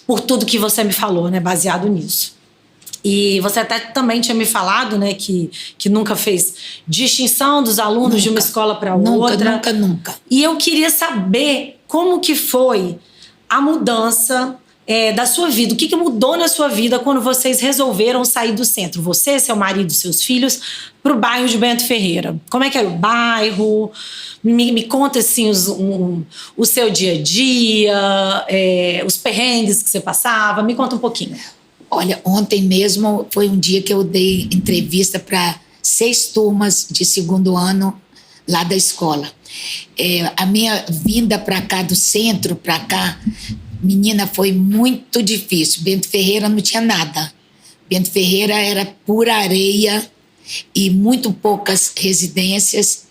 por tudo que você me falou, né? Baseado nisso. E você até também tinha me falado, né, que nunca fez distinção dos alunos de uma escola para outra. Nunca. E eu queria saber como que foi a mudança da sua vida. O que mudou na sua vida quando vocês resolveram sair do centro? Você, seu marido, seus filhos, para o bairro de Bento Ferreira. Como é que era o bairro? Me conta, assim, o seu dia a dia, os perrengues que você passava. Me conta um pouquinho. Olha, ontem mesmo foi um dia que eu dei entrevista para 6 turmas de segundo ano lá da escola. A minha vinda para cá, do centro para cá, menina, foi muito difícil. Bento Ferreira não tinha nada. Bento Ferreira era pura areia e muito poucas residências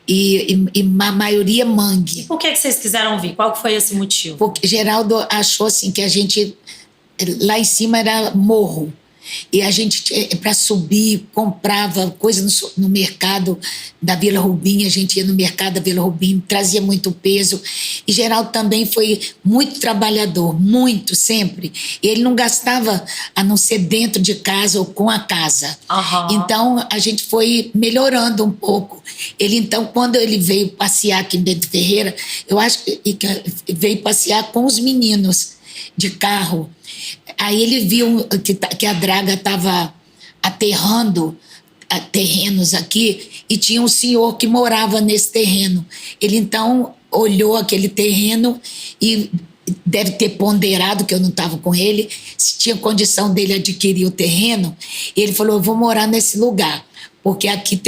e a maioria mangue. Por que vocês quiseram vir? Qual foi esse motivo? Porque Geraldo achou assim que a gente... Lá em cima era morro. E a gente, para subir, comprava coisa no mercado da Vila Rubim. A gente ia no mercado da Vila Rubim, trazia muito peso. E Geraldo também foi muito trabalhador, muito, sempre. E ele não gastava a não ser dentro de casa ou com a casa. Então, a gente foi melhorando um pouco. Ele, então, quando ele veio passear aqui em Bento Ferreira, eu acho que veio passear com os meninos de carro. Aí ele viu que a draga estava aterrando terrenos aqui e tinha um senhor que morava nesse terreno. Ele então olhou aquele terreno e deve ter ponderado, que eu não estava com ele, se tinha condição dele adquirir o terreno. E ele falou, eu vou morar nesse lugar, porque aqui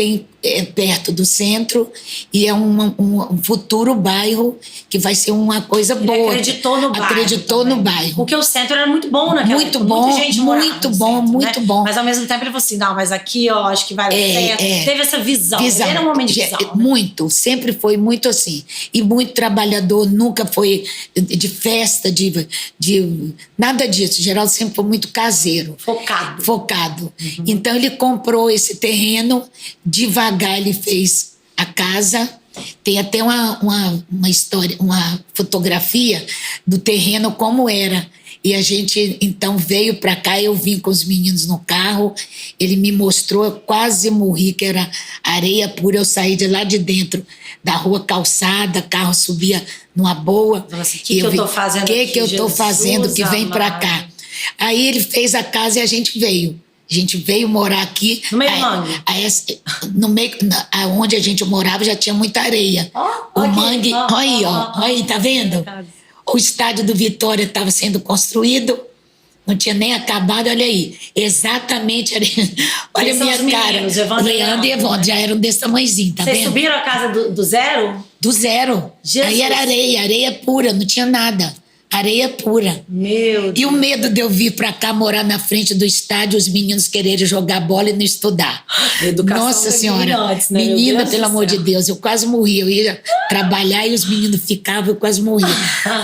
é perto do centro e é um futuro bairro que vai ser uma coisa boa. Ele acreditou no bairro. Acreditou no bairro. Porque o centro era muito bom naquela muito época. Bom, muita gente muito bom, centro, muito né? bom. Mas ao mesmo tempo ele falou assim, não, mas aqui ó, acho que vai certo. Teve essa visão. Ele era um homem de visão. Muito, sempre foi muito assim. E muito trabalhador, nunca foi de festa, de nada disso. Geraldo sempre foi muito caseiro. Focado. Então ele comprou esse terreno, devagar ele fez a casa Tem até uma história, uma fotografia do terreno como era. E a gente, então, veio para cá, eu vim com os meninos no carro, ele me mostrou, eu quase morri, que era areia pura, eu saí de lá de dentro, da rua calçada, carro subia numa boa. Nossa, o que eu tô fazendo aqui? O que eu tô fazendo que vem para cá? Aí ele fez a casa e a gente veio. A gente veio morar aqui. No meio do mangue? No meio, onde a gente morava já tinha muita areia. O mangue, olha aí, tá vendo? O estádio do Vitória estava sendo construído, não tinha nem acabado, olha aí. Exatamente, olha a minha cara. Leandro e Evandro já eram desse tamanhozinho, tá vendo? Vocês subiram a casa do zero? Do zero. Jesus. Aí era areia pura, não tinha nada. Areia pura. Meu Deus. E o medo de eu vir pra cá morar na frente do estádio, os meninos quererem jogar bola e não estudar. Educação. Nossa Senhora, antes, né? menina, pelo amor de Deus, eu quase morri. Eu ia trabalhar e os meninos ficavam, eu quase morria.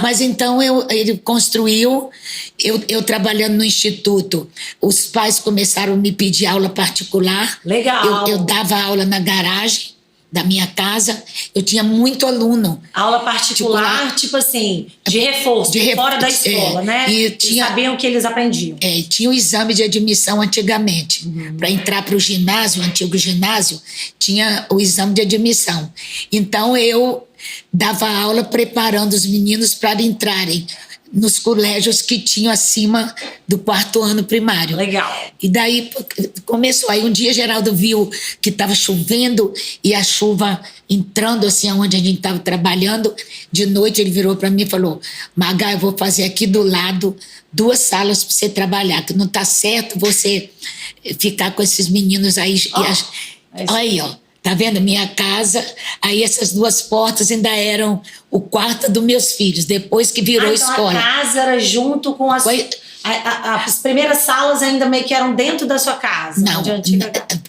Mas então ele construiu, eu trabalhando no instituto, os pais começaram a me pedir aula particular. Legal. Eu dava aula na garagem da minha casa, eu tinha muito aluno. Aula particular, tipo assim, de reforço, fora da escola, né? E sabiam o que eles aprendiam. Tinha o exame de admissão antigamente. Para entrar para o ginásio, o antigo ginásio, tinha o exame de admissão. Então, eu dava aula preparando os meninos para entrarem nos colégios que tinham acima do 4º ano primário. Legal. E daí começou. Aí um dia Geraldo viu que estava chovendo e a chuva entrando assim onde a gente estava trabalhando. De noite ele virou para mim e falou: Magá, eu vou fazer aqui do lado 2 salas para você trabalhar, que não está certo você ficar com esses meninos aí. Aí, ó. Tá vendo? Minha casa, aí essas 2 portas ainda eram o quarto dos meus filhos, depois que virou escola. Então a casa era junto com as primeiras salas ainda meio que eram dentro da sua casa? Não,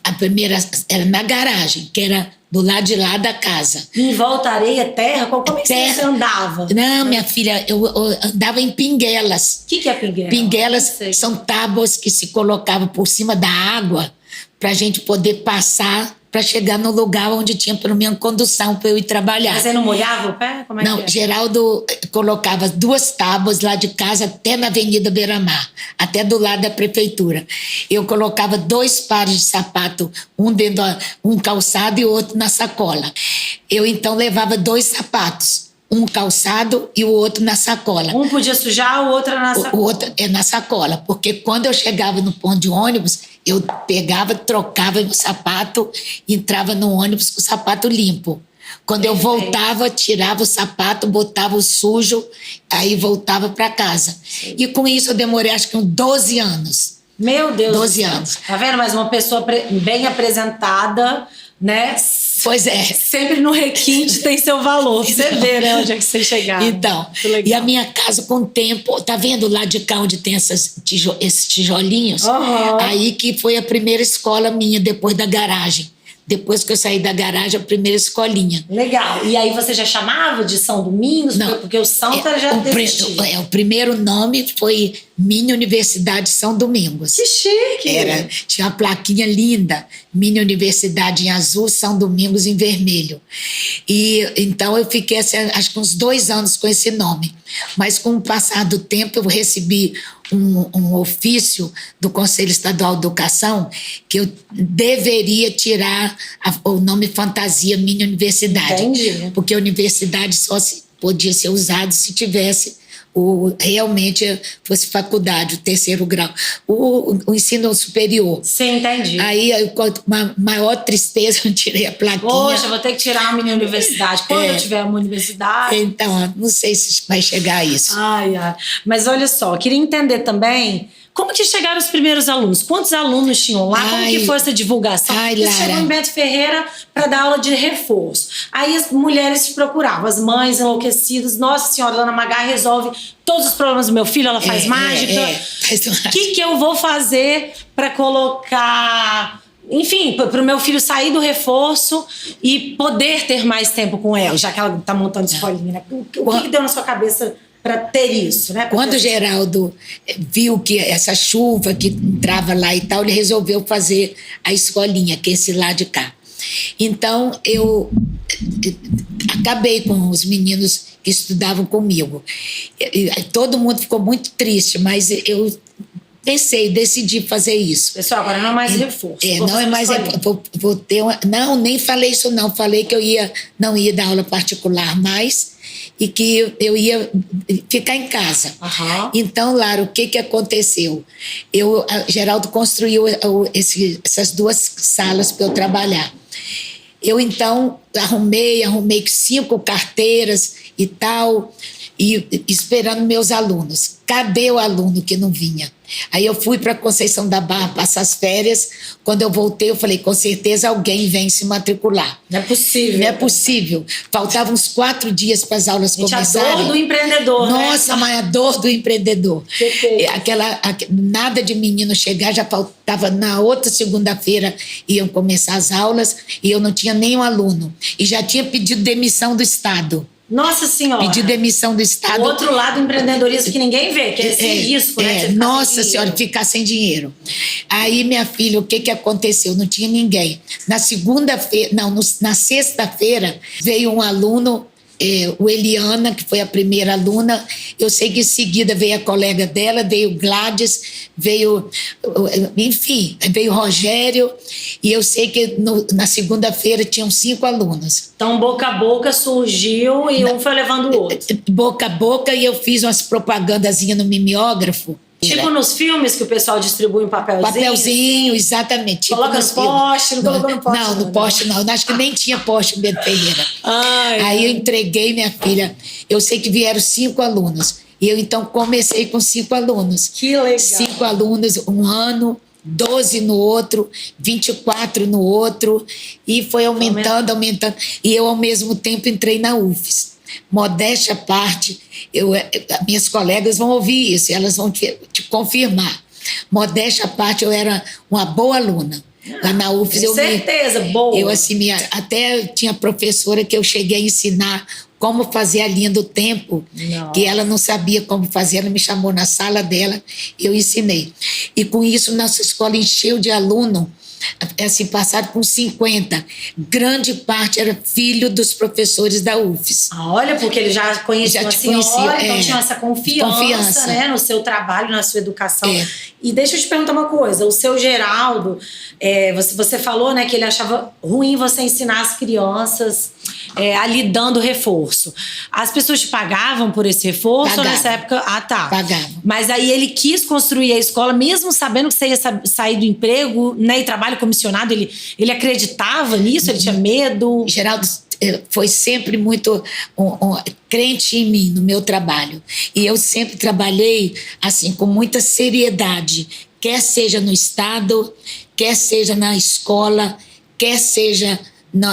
a primeira era na garagem, que era do lado de lá da casa. Em volta areia, terra? Como é que você andava? Não, minha filha, eu andava em pinguelas. O que é pinguela? Pinguelas são tábuas que se colocavam por cima da água para a gente poder passar para chegar no lugar onde tinha pelo menos condução para eu ir trabalhar. Mas você não molhava o pé? Como é não, que é? Colocava colocava 2 tábuas lá de casa até na Avenida Beira-Mar, até do lado da prefeitura. Eu colocava 2 pares de sapato, um calçado e outro na sacola. Eu então levava 2 sapatos, um calçado e o outro na sacola. Um podia sujar, o outro era na sacola. O outro é na sacola, porque quando eu chegava no ponto de ônibus, eu pegava, trocava o sapato, entrava no ônibus com o sapato limpo. Quando eu voltava, tirava o sapato, botava o sujo, aí voltava para casa. E com isso eu demorei acho que uns 12 anos. Meu Deus. 12 anos. Tá vendo? Mas uma pessoa bem apresentada, né? Pois é. Sempre no requinte tem seu valor. Você vê, né? Onde é que você chegar. Então, e a minha casa com o tempo, tá vendo lá de cá onde tem esses tijolinhos? Uhum. Aí que foi a primeira escola minha, depois da garagem. Depois que eu saí da garagem, a primeira escolinha. Legal. E aí você já chamava de São Domingos? Não. Porque o Santa já desistia. O primeiro nome foi Mini Universidade São Domingos. Que chique! Tinha uma plaquinha linda, Mini Universidade em azul, São Domingos em vermelho. E então eu fiquei acho que uns 2 anos com esse nome. Mas com o passar do tempo eu recebi um ofício do Conselho Estadual de Educação que eu deveria tirar o nome fantasia Mini Universidade. Entendi. Porque a universidade só podia ser usado se tivesse realmente fosse faculdade, o 3º grau, o ensino superior. Sim, entendi. Aí, com a maior tristeza, eu tirei a plaquinha. Poxa, vou ter que tirar uma mini universidade. Quando eu tiver uma universidade... Então, não sei se vai chegar a isso. Ai. Mas olha só, eu queria entender também como que chegaram os primeiros alunos. Quantos alunos tinham lá? Como que foi essa divulgação? Você chegou em Beto Ferreira para dar aula de reforço. Aí as mulheres te procuravam, as mães enlouquecidas. Nossa senhora, Dona Magá resolve todos os problemas do meu filho, ela faz mágica. O que eu vou fazer para colocar... Enfim, para o meu filho sair do reforço e poder ter mais tempo com ela, já que ela está montando escolinha, né? O que deu na sua cabeça para ter isso, né? Quando o Geraldo viu que essa chuva que entrava lá e tal, ele resolveu fazer a escolinha, que é esse lá de cá. Então, eu acabei com os meninos que estudavam comigo. Todo mundo ficou muito triste, mas eu decidi fazer isso. Pessoal, agora não é mais reforço. Não é mais. Vou ter não, nem falei isso, não. Falei que eu não ia dar aula particular mais e que eu ia ficar em casa. Uhum. Então, Lara, o que aconteceu? Geraldo construiu essas 2 salas para eu trabalhar. Eu, então, arrumei 5 carteiras e tal, e esperando meus alunos. Cadê o aluno que não vinha? Aí eu fui para Conceição da Barra passar as férias. Quando eu voltei, eu falei, com certeza alguém vem se matricular. Não é possível. Não é possível. Faltavam uns 4 dias para as aulas começarem. A dor do empreendedor, Nossa, né? mas a dor do empreendedor. Nada de menino chegar, já faltava na outra segunda-feira, iam começar as aulas, e eu não tinha nenhum aluno. E já tinha pedido demissão do Estado. Nossa Senhora. Pedir demissão do Estado. O outro lado do empreendedorismo que ninguém vê, que é esse risco, né? Nossa Senhora, ficar sem dinheiro. Aí, minha filha, o que aconteceu? Não tinha ninguém. Na segunda-feira, na sexta-feira, veio um aluno, o Eliana, que foi a primeira aluna. Eu sei que em seguida veio a colega dela, veio Gladys, veio Rogério, e eu sei que na segunda-feira tinham 5 alunos. Então, boca a boca surgiu e um foi levando o outro. Boca a boca, e eu fiz umas propagandazinhas no mimeógrafo. Tipo nos filmes que o pessoal distribui em papelzinho? Papelzinho, exatamente. Tipo coloca no poste, não colocou no poste. Não, no poste não. Acho que nem tinha poste em Bento Ferreira. Aí eu entreguei, minha filha. Eu sei que vieram 5 alunos. E eu, então, comecei com 5 alunos. Que legal. 5 alunos, um ano, 12 no outro, 24 no outro. E foi aumentando. E eu, ao mesmo tempo, entrei na UFES. Modéstia à parte, minhas colegas vão ouvir isso, elas vão te confirmar. Modéstia à parte, eu era uma boa aluna. Lá na UFES, certeza, boa. Eu, assim, até tinha professora que eu cheguei a ensinar como fazer a linha do tempo, que ela não sabia como fazer, ela me chamou na sala dela e eu ensinei. E com isso, nossa escola encheu de aluno. Assim, passado com 50. Grande parte era filho dos professores da UFES. Olha, porque ele já conhecia a senhora, então tinha essa confiança, né, no seu trabalho, na sua educação. E deixa eu te perguntar uma coisa, o seu Geraldo, você falou, né, que ele achava ruim você ensinar as crianças ali dando reforço. As pessoas te pagavam por esse reforço? Ou nessa época? Ah, tá. Pagavam. Mas aí ele quis construir a escola, mesmo sabendo que você ia sair do emprego, né, e trabalho comissionado, ele acreditava nisso? Ele tinha medo? Geraldo foi sempre muito crente em mim, no meu trabalho. E eu sempre trabalhei assim com muita seriedade, quer seja no Estado, quer seja na escola, quer seja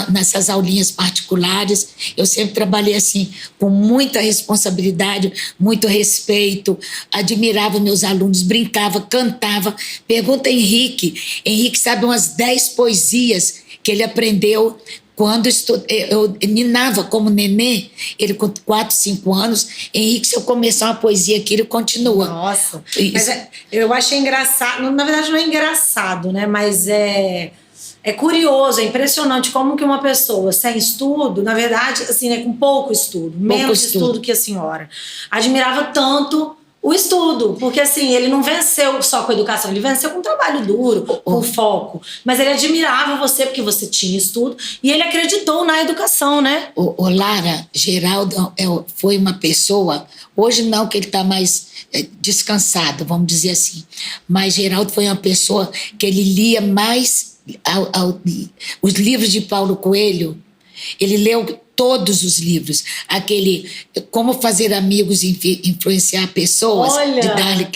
nessas aulinhas particulares. Eu sempre trabalhei assim, com muita responsabilidade, muito respeito, admirava meus alunos, brincava, cantava. Pergunta a Henrique. Henrique sabe umas 10 poesias que ele aprendeu quando eu ninava como nenê, ele com 4, 5 anos. Henrique, se eu começar uma poesia aqui, ele continua. Nossa, mas eu achei engraçado, na verdade não é engraçado, né, mas é curioso, é impressionante como que uma pessoa sem estudo, na verdade, assim, né, com pouco estudo, menos estudo que a senhora, admirava tanto o estudo, porque assim, ele não venceu só com a educação, ele venceu com trabalho duro, com foco, mas ele admirava você porque você tinha estudo e ele acreditou na educação, né? O Lara, Geraldo foi uma pessoa, hoje não, que ele está mais descansado, vamos dizer assim, mas Geraldo foi uma pessoa que ele lia mais os livros de Paulo Coelho. Ele leu todos os livros. Aquele Como Fazer Amigos e Influenciar Pessoas. Olha. De Dale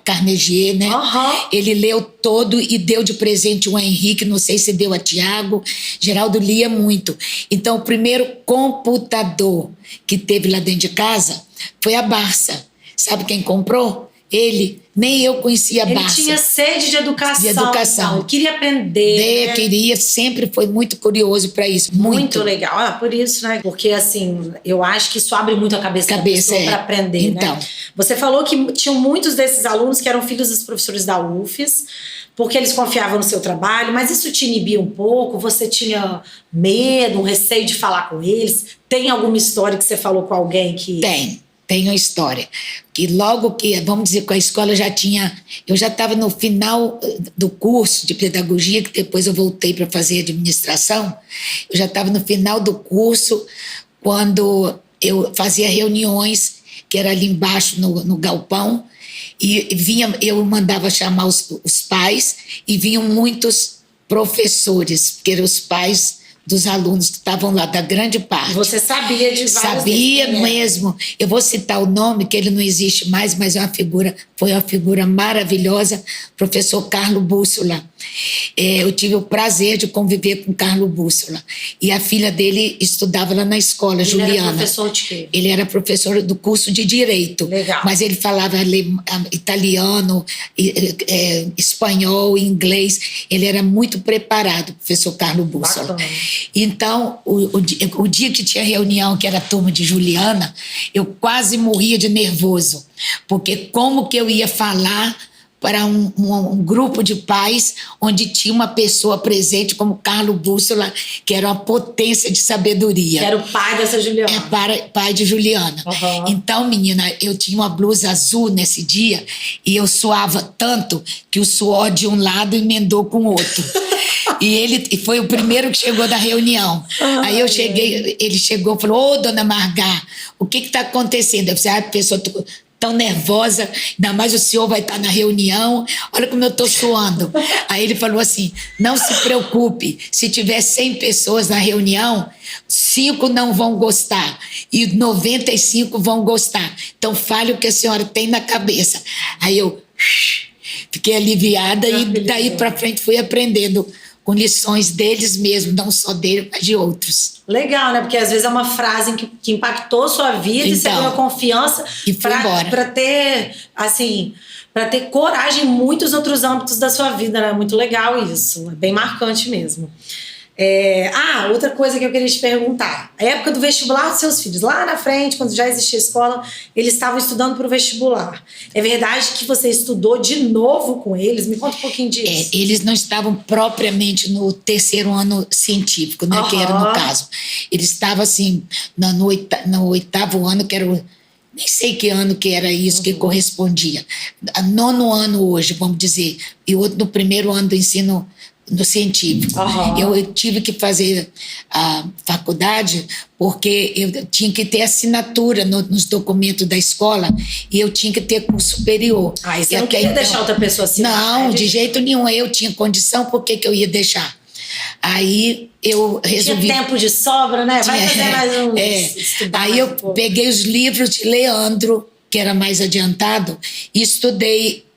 Carnegie, né? Uhum. Ele leu todo e deu de presente o Henrique, não sei se deu a Tiago. Geraldo lia muito. Então, o primeiro computador que teve lá dentro de casa foi a Barça. Sabe quem comprou? Ele. Nem eu conhecia a Barça. Ele tinha sede de educação. De educação. Ele queria aprender. Né? Queria, sempre foi muito curioso para isso. Muito legal. Por isso, né? Porque, assim, eu acho que isso abre muito a cabeça da pessoa para aprender, então, né? Você falou que tinham muitos desses alunos que eram filhos dos professores da UFES, porque eles confiavam no seu trabalho, mas isso te inibia um pouco? Você tinha medo, um receio de falar com eles? Tem alguma história que você falou com alguém que... Tem uma história. Que logo que, vamos dizer, com a escola eu já estava no final do curso de pedagogia, que depois eu voltei para fazer administração. Eu já estava no final do curso, quando eu fazia reuniões, que era ali embaixo no galpão, e eu mandava chamar os pais, e vinham muitos professores, que eram os pais dos alunos que estavam lá, da grande parte. Você sabia de vários... Sabia mesmo. Eu vou citar o nome, que ele não existe mais, mas foi uma figura maravilhosa, professor Carlos Bússola. Eu tive o prazer de conviver com Carlos Bússola. E a filha dele estudava lá na escola, Juliana. Ele era professor de quê? Ele era professor do curso de Direito. Legal. Mas ele falava italiano, espanhol, inglês. Ele era muito preparado, professor Carlos Bússola. Bacana. Então, o dia que tinha reunião, que era a turma de Juliana, eu quase morria de nervoso, porque como que eu ia falar para um grupo de pais onde tinha uma pessoa presente como Carlos Bússola, que era uma potência de sabedoria. Que era o pai dessa Juliana. Pai de Juliana. Uhum. Então, menina, eu tinha uma blusa azul nesse dia e eu suava tanto que o suor de um lado emendou com o outro. E foi o primeiro que chegou da reunião. Aí eu cheguei, ele chegou e falou: ô, dona Margá, o que está acontecendo? Eu falei: pessoa, tô tão nervosa, ainda mais o senhor vai estar na reunião, olha como eu estou suando. Aí ele falou assim: não se preocupe, se tiver 100 pessoas na reunião, 5 não vão gostar e 95 vão gostar. Então fale o que a senhora tem na cabeça. Aí eu fiquei aliviada e daí para frente fui aprendendo com lições deles mesmo, não só dele, mas de outros. Legal, né? Porque às vezes é uma frase que impactou sua vida e você ganhou confiança para ter, assim, para ter coragem em muitos outros âmbitos da sua vida, né? Muito legal isso, é bem marcante mesmo. Outra coisa que eu queria te perguntar. A época do vestibular dos seus filhos, lá na frente, quando já existia escola, eles estavam estudando para o vestibular. É verdade que você estudou de novo com eles? Me conta um pouquinho disso. Eles não estavam propriamente no terceiro ano científico, né, que era no caso. Eles estavam assim, no oitavo ano, que era nem sei que ano que era isso, que correspondia. 9º ano hoje, vamos dizer, e outro no primeiro ano do ensino no científico. Eu tive que fazer a faculdade porque eu tinha que ter assinatura nos documentos da escola e eu tinha que ter curso superior. E você não queria deixar outra pessoa assinar? Não, de jeito nenhum. Eu tinha condição, por que eu ia deixar? Aí eu resolvi... Tinha tempo de sobra, né? Vai fazer mais um... Aí eu peguei os livros de Leandro, que era mais adiantado, e estudei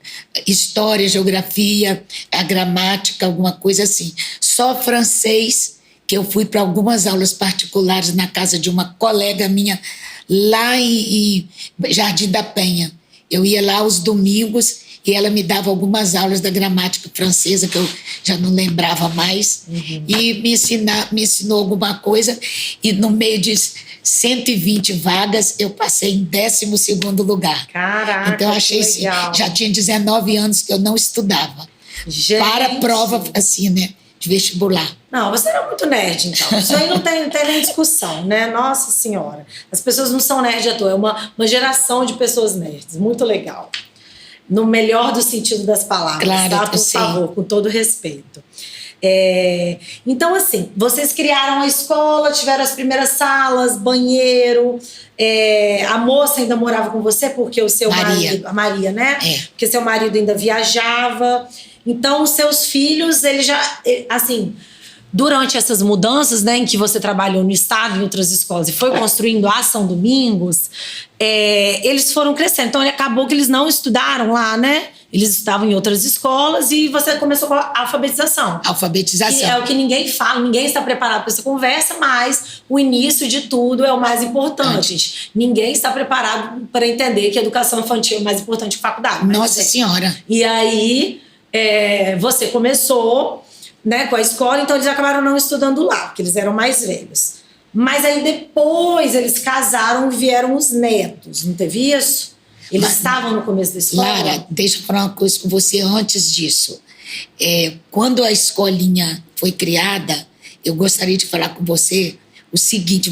história, geografia, a gramática, alguma coisa assim. Só francês, que eu fui para algumas aulas particulares na casa de uma colega minha, lá em Jardim da Penha. Eu ia lá aos domingos e ela me dava algumas aulas da gramática francesa, que eu já não lembrava mais, e me ensinou alguma coisa, e no meio de 120 vagas, eu passei em 12º lugar. Caraca, então eu achei assim, já tinha 19 anos que eu não estudava. Gente. Para a prova, assim, né, de vestibular. Não, você era muito nerd, então. Isso aí não tem nem discussão, né? Nossa Senhora. As pessoas não são nerds à toa, é uma geração de pessoas nerds. Muito legal. No melhor do sentido das palavras, claro, tá? Por favor, com todo respeito. Então, assim, vocês criaram a escola, tiveram as primeiras salas, banheiro. A moça ainda morava com você porque o seu marido... A Maria, né? Porque seu marido ainda viajava. Então, os seus filhos, eles já... Assim, durante essas mudanças, né, em que você trabalhou no estado, em outras escolas, e foi construindo a São Domingos, eles foram crescendo. Então, acabou que eles não estudaram lá, né? Eles estavam em outras escolas e você começou com a alfabetização. Alfabetização. Que é o que ninguém fala, ninguém está preparado para essa conversa, mas o início de tudo é o mais importante. Ninguém está preparado para entender que a educação infantil é mais importante que faculdade. Nossa Senhora! E aí, você começou, né, com a escola, então eles acabaram não estudando lá, porque eles eram mais velhos. Mas aí depois eles casaram e vieram os netos, não teve isso? Eles estavam no começo da escola? Lara, deixa eu falar uma coisa com você antes disso. Quando a escolinha foi criada, eu gostaria de falar com você o seguinte,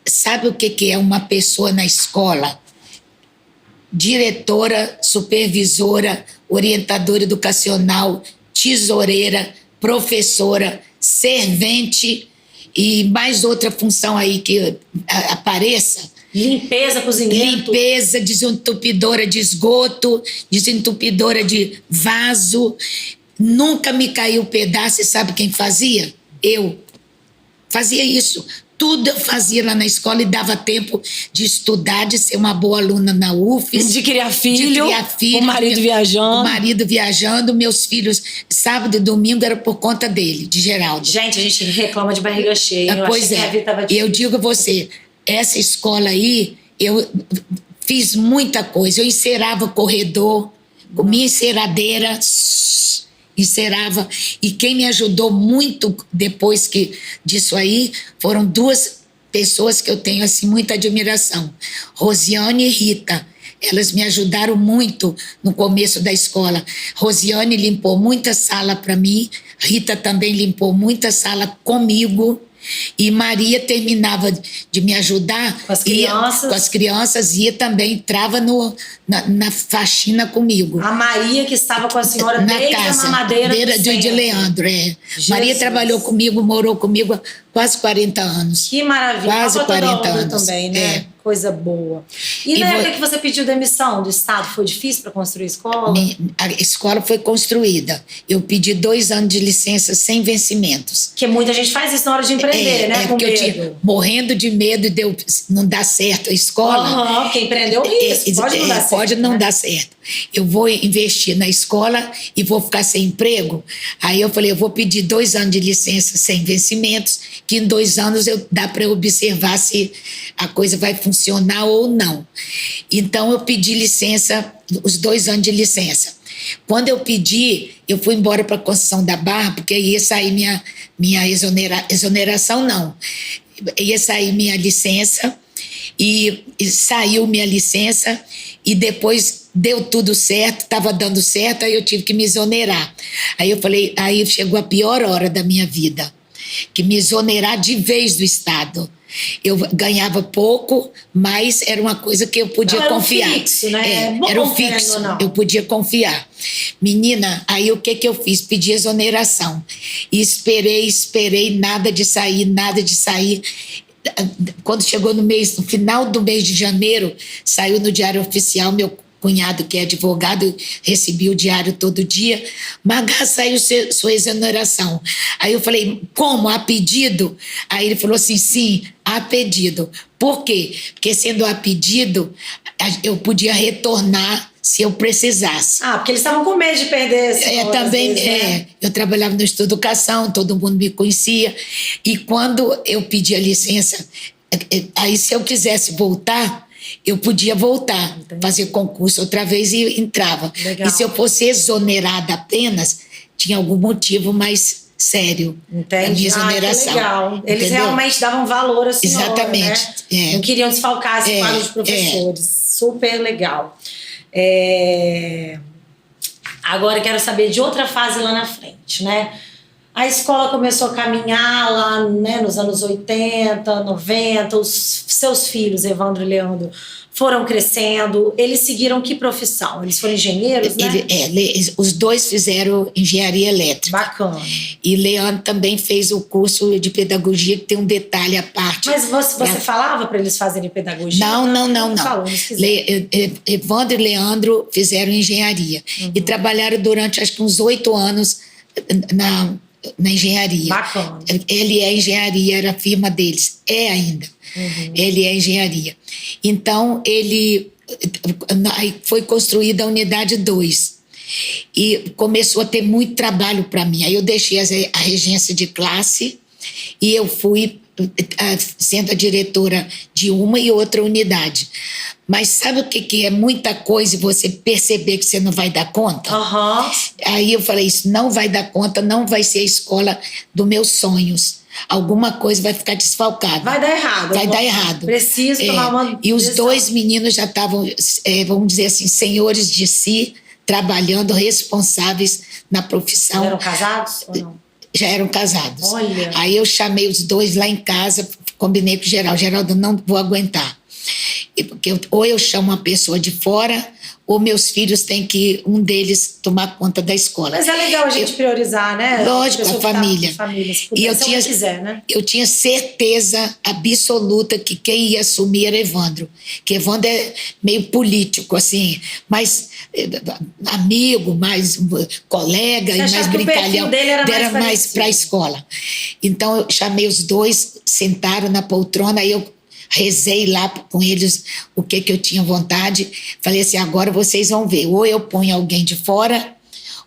sabe o que é uma pessoa na escola? Diretora, supervisora, orientadora educacional, tesoureira, professora, servente e mais outra função aí que apareça. Limpeza, cozinheiro. Limpeza, desentupidora de esgoto, desentupidora de vaso. Nunca me caiu pedaço, e sabe quem fazia? Eu. Fazia isso. Tudo eu fazia lá na escola e dava tempo de estudar, de ser uma boa aluna na UFES. De criar filho, o marido viajando. O marido viajando, meus filhos, sábado e domingo era por conta dele, de Geraldo. Gente, a gente reclama de barriga cheia. Pois é, eu digo a você, essa escola aí, eu fiz muita coisa. Eu encerava corredor, com minha enceradeira, encerava. E quem me ajudou muito depois disso aí foram duas pessoas que eu tenho assim, muita admiração. Rosiane e Rita. Elas me ajudaram muito no começo da escola. Rosiane limpou muita sala para mim. Rita também limpou muita sala comigo. E Maria terminava de me ajudar com as crianças, ia também, entrava na faxina comigo. A Maria que estava com a senhora na desde casa, a mamadeira de Leandro. Maria trabalhou comigo, morou comigo há quase 40 anos. Que maravilha. Quase 40 anos. Também, né? Coisa boa. E na época que você pediu demissão do Estado, foi difícil para construir a escola? A escola foi construída. Eu pedi 2 anos de licença sem vencimentos. Porque muita gente faz isso na hora de empreender, né? Porque eu tinha morrendo de medo de não dar certo a escola. Porque empreendeu isso, pode não dar certo. Pode não dar certo. Eu vou investir na escola e vou ficar sem emprego. Aí eu falei, eu vou pedir 2 anos de licença sem vencimentos, que em 2 anos dá para eu observar se a coisa vai funcionar ou não. Então eu pedi licença, os 2 anos de licença. Quando eu pedi, eu fui embora para a Conceição da Barra, porque ia sair minha exoneração, não. Ia sair minha licença, e saiu minha licença, e depois deu tudo certo, estava dando certo, aí eu tive que me exonerar. Aí eu falei, aí chegou a pior hora da minha vida, que me exonerar de vez do Estado. Eu ganhava pouco, mas era uma coisa que eu podia confiar. Era um fixo, né? Era um fixo, eu podia confiar. Menina, aí o que eu fiz? Pedi exoneração. E esperei, nada de sair. Quando chegou no final do mês de janeiro, saiu no Diário Oficial, meu cunhado, que é advogado, recebia o diário todo dia. Magá, saiu sua exoneração. Aí eu falei, como? A pedido? Aí ele falou assim, sim, a pedido. Por quê? Porque sendo a pedido, eu podia retornar se eu precisasse. Porque eles estavam com medo de perder esse também, né? Eu trabalhava no Estudo Educação, todo mundo me conhecia. E quando eu pedi a licença, aí se eu quisesse voltar, eu podia voltar, fazer concurso outra vez e entrava. Legal. E se eu fosse exonerada apenas, tinha algum motivo mais sério. Entendi. A minha exoneração. Que legal. Eles entendeu? Realmente davam valor à senhora, exatamente. Né? Não queriam desfalcar esse quadro de professores. Super legal. Agora eu quero saber de outra fase lá na frente, né? A escola começou a caminhar lá, né, nos anos 80, 90, os seus filhos, Evandro e Leandro, foram crescendo. Eles seguiram que profissão? Eles foram engenheiros, né? Os dois fizeram engenharia elétrica. Bacana. E Leandro também fez o curso de pedagogia, que tem um detalhe à parte. Mas você falava para eles fazerem pedagogia? Não. Falou, Evandro e Leandro fizeram engenharia. E trabalharam durante, acho que uns 8 anos na engenharia. Bacana. Ele é engenharia, era a firma deles. É ainda. Ele é engenharia. Então, aí foi construída a unidade 2. E começou a ter muito trabalho para mim. Aí eu deixei a regência de classe e eu fui sendo a diretora de uma e outra unidade. Mas sabe o que é muita coisa e você perceber que você não vai dar conta? Aí eu falei, isso não vai dar conta, não vai ser a escola dos meus sonhos. Alguma coisa vai ficar desfalcada. Vai dar errado. Vai dar errado. Preciso tomar uma E os 2 meninos já estavam, vamos dizer assim, senhores de si, trabalhando, responsáveis na profissão. Eram casados ou não? Já eram casados. Olha. Aí eu chamei os dois lá em casa, combinei com o Geraldo. Geraldo, não vou aguentar. Porque ou eu chamo uma pessoa de fora, ou meus filhos têm que, um deles, tomar conta da escola. Mas é legal a gente priorizar, né? Lógico, a família. E eu tinha, quiser, né? eu tinha certeza absoluta que quem ia assumir era Evandro. Que Evandro é meio político, assim, mais amigo, mais colega e mais brincalhão. Era mais para a escola. Então eu chamei os dois, sentaram na poltrona, aí eu rezei lá com eles o que eu tinha vontade. Falei assim, agora vocês vão ver, ou eu ponho alguém de fora,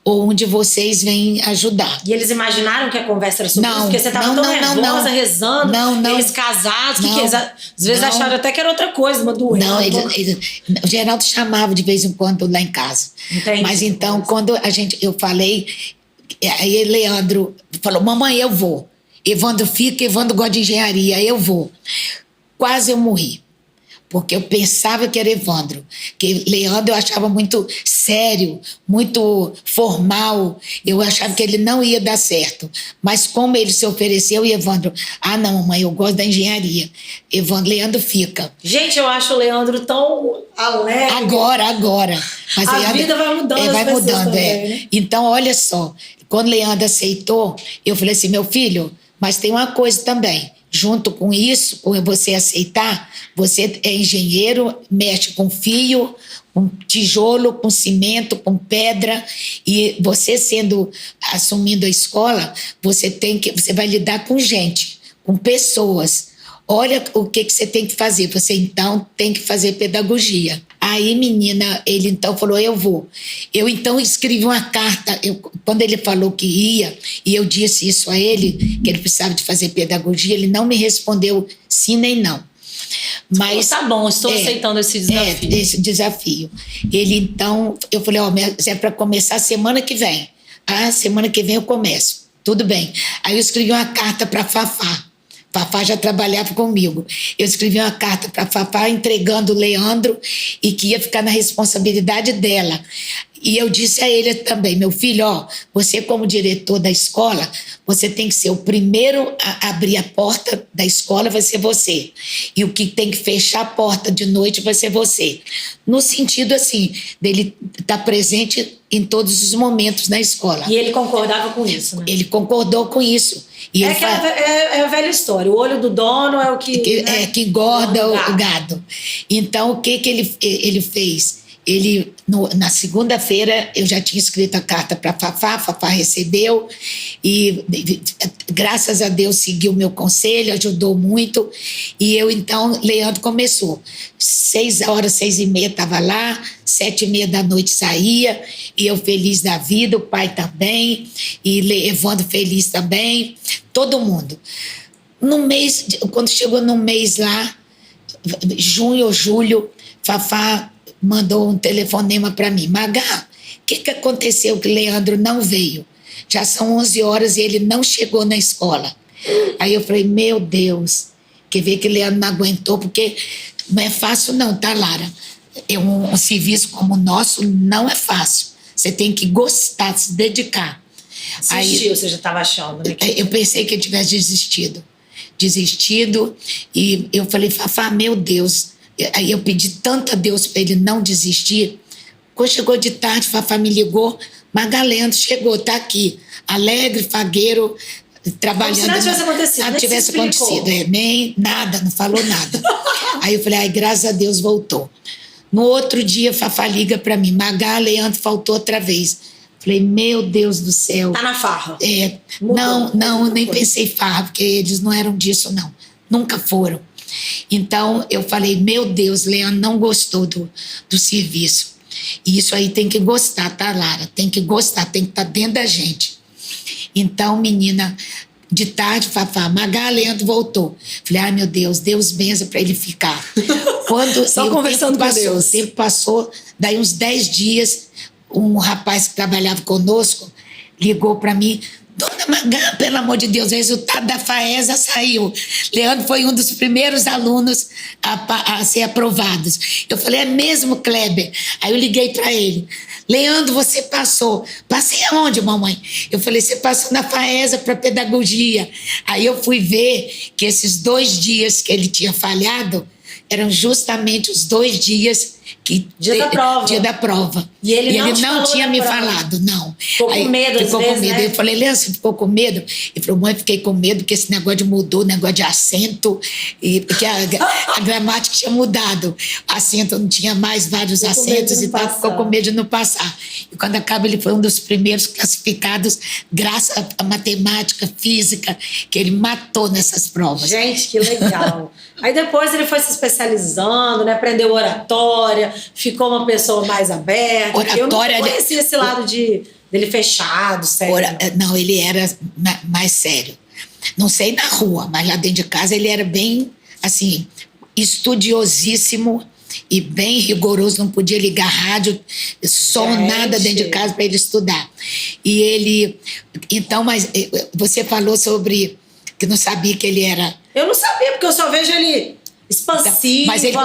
ou um de vocês vem ajudar. E eles imaginaram que a conversa era sobre isso? Porque você estava tão nervosa, rezando, eles casados, que às vezes acharam até que era outra coisa, uma doença. Não, o Geraldo chamava de vez em quando lá em casa. Entendi. Mas então, quando eu falei, aí Leandro falou, mamãe, eu vou. Evandro fica, Evandro gosta de engenharia, eu vou. Quase eu morri, porque eu pensava que era Evandro, que Leandro eu achava muito sério, muito formal, eu achava que ele não ia dar certo, mas como ele se ofereceu, e Evandro, não, mamãe, eu gosto da engenharia, Leandro fica. Gente, eu acho o Leandro tão alegre. Agora. Mas a vida vai mudando, vai mudando, também, né? Então, olha só, quando Leandro aceitou, eu falei assim, meu filho, mas tem uma coisa também, junto com isso, com você aceitar, você é engenheiro, mexe com fio, com tijolo, com cimento, com pedra, e você assumindo a escola, você vai lidar com gente, com pessoas. Olha o que você tem que fazer. Você, então, tem que fazer pedagogia. Aí, menina, ele então falou, eu vou. Eu, então, escrevi uma carta. Quando ele falou que ia, e eu disse isso a ele, que ele precisava de fazer pedagogia, ele não me respondeu sim nem não. Mas tá bom, estou aceitando esse desafio. Esse desafio. Ele, então, eu falei, mas é para começar semana que vem. Semana que vem eu começo. Tudo bem. Aí eu escrevi uma carta para Fafá. Fafá já trabalhava comigo. Eu escrevi uma carta para Fafá entregando o Leandro e que ia ficar na responsabilidade dela. E eu disse a ele também, meu filho, você como diretor da escola, você tem que ser o primeiro a abrir a porta da escola, vai ser você. E o que tem que fechar a porta de noite vai ser você. No sentido, assim, dele estar presente em todos os momentos na escola. E ele concordava com isso, né? Ele concordou com isso. E é a velha história, o olho do dono é o que... que engorda o gado. Então, o que ele fez? Ele, na segunda-feira, eu já tinha escrito a carta para Fafá recebeu e, graças a Deus, seguiu o meu conselho, ajudou muito. E eu, então, Leandro começou. 6h, 6h30 estava lá, 7h30 da noite saía, e eu feliz da vida, o pai também, e Evandro feliz também, todo mundo. Quando chegou no mês lá, junho ou julho, Fafá mandou um telefonema para mim. Magá, o que aconteceu que Leandro não veio? Já são 11 horas e ele não chegou na escola. Aí eu falei, meu Deus, quer ver que Leandro não aguentou, porque não é fácil não, tá, Lara? Um serviço como o nosso não é fácil. Você tem que gostar, se dedicar. Desistiu, você já estava achando, né? Eu pensei que ele tivesse desistido, e eu falei, Fafá, meu Deus. Aí eu pedi tanto a Deus para ele não desistir. Quando chegou de tarde, Fafá me ligou, Magalhães chegou, tá aqui, alegre, fagueiro, trabalhando. Como se nada tivesse acontecido. Nada tivesse acontecido, nem nada, não falou nada. Aí eu falei, graças a Deus voltou. No outro dia, Fafá liga para mim, Leandro faltou outra vez. Falei, meu Deus do céu. Tá na farra. Não, nem pensei farra, porque eles não eram disso, não. Nunca foram. Então, eu falei, meu Deus, Leandro não gostou do serviço. E isso aí tem que gostar, tá, Lara? Tem que gostar, tem que estar dentro da gente. Então, menina, de tarde, Fafá, Leandro voltou. Falei, meu Deus, Deus benza para ele ficar. Só conversando com Deus. O tempo passou, daí uns 10 dias, um rapaz que trabalhava conosco ligou para mim, Dona Magá, pelo amor de Deus, o resultado da FAESA saiu. Leandro foi um dos primeiros alunos a ser aprovados. Eu falei, é mesmo, Kleber? Aí eu liguei para ele. Leandro, você passou. Passei aonde, mamãe? Eu falei, você passou na FAESA para pedagogia. Aí eu fui ver que esses 2 dias que ele tinha falhado eram justamente os 2 dias que dia da prova. E ele não tinha me falado, não. Ficou com medo, ficou às com vezes, medo. né? Eu falei, Leandro, você ficou com medo? Ele falou, mãe, fiquei com medo porque esse negócio mudou, negócio de acento, e porque a gramática tinha mudado. Acento não tinha mais vários acentos e tal, ficou com medo de não passar. E quando acaba, ele foi um dos primeiros classificados, graças à matemática, física, que ele matou nessas provas. Gente, que legal. Aí depois ele foi se especializando, né? Aprendeu oratória, ficou uma pessoa mais aberta. Oratória, eu não conhecia esse lado dele fechado, sério. Não, ele era mais sério. Não sei na rua, mas lá dentro de casa ele era bem, assim, estudiosíssimo e bem rigoroso. Não podia ligar rádio, som, nada dentro de casa para ele estudar. E ele... Então, mas você falou sobre que não sabia que ele era... Eu não sabia, porque eu só vejo ele expansivo. Mas ele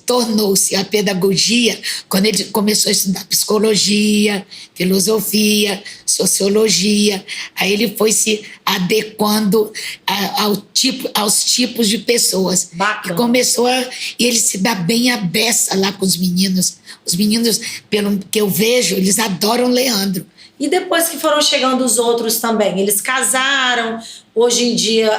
tornou-se a pedagogia quando ele começou a estudar psicologia, filosofia, sociologia. Aí ele foi se adequando aos tipos de pessoas. Bacana. E ele se dá bem à beça lá com os meninos. Os meninos, pelo que eu vejo, eles adoram Leandro. E depois que foram chegando os outros também, eles casaram. Hoje em dia,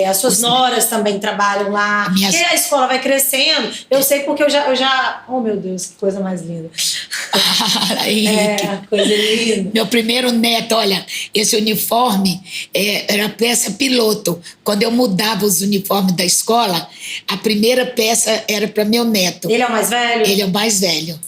as suas noras também trabalham lá. Porque a escola vai crescendo. Eu sei porque eu já... Oh, meu Deus, que coisa mais linda. Coisa linda. Meu primeiro neto, olha, esse uniforme era peça piloto. Quando eu mudava os uniformes da escola, a primeira peça era para meu neto. Ele é o mais velho? Ele é o mais velho.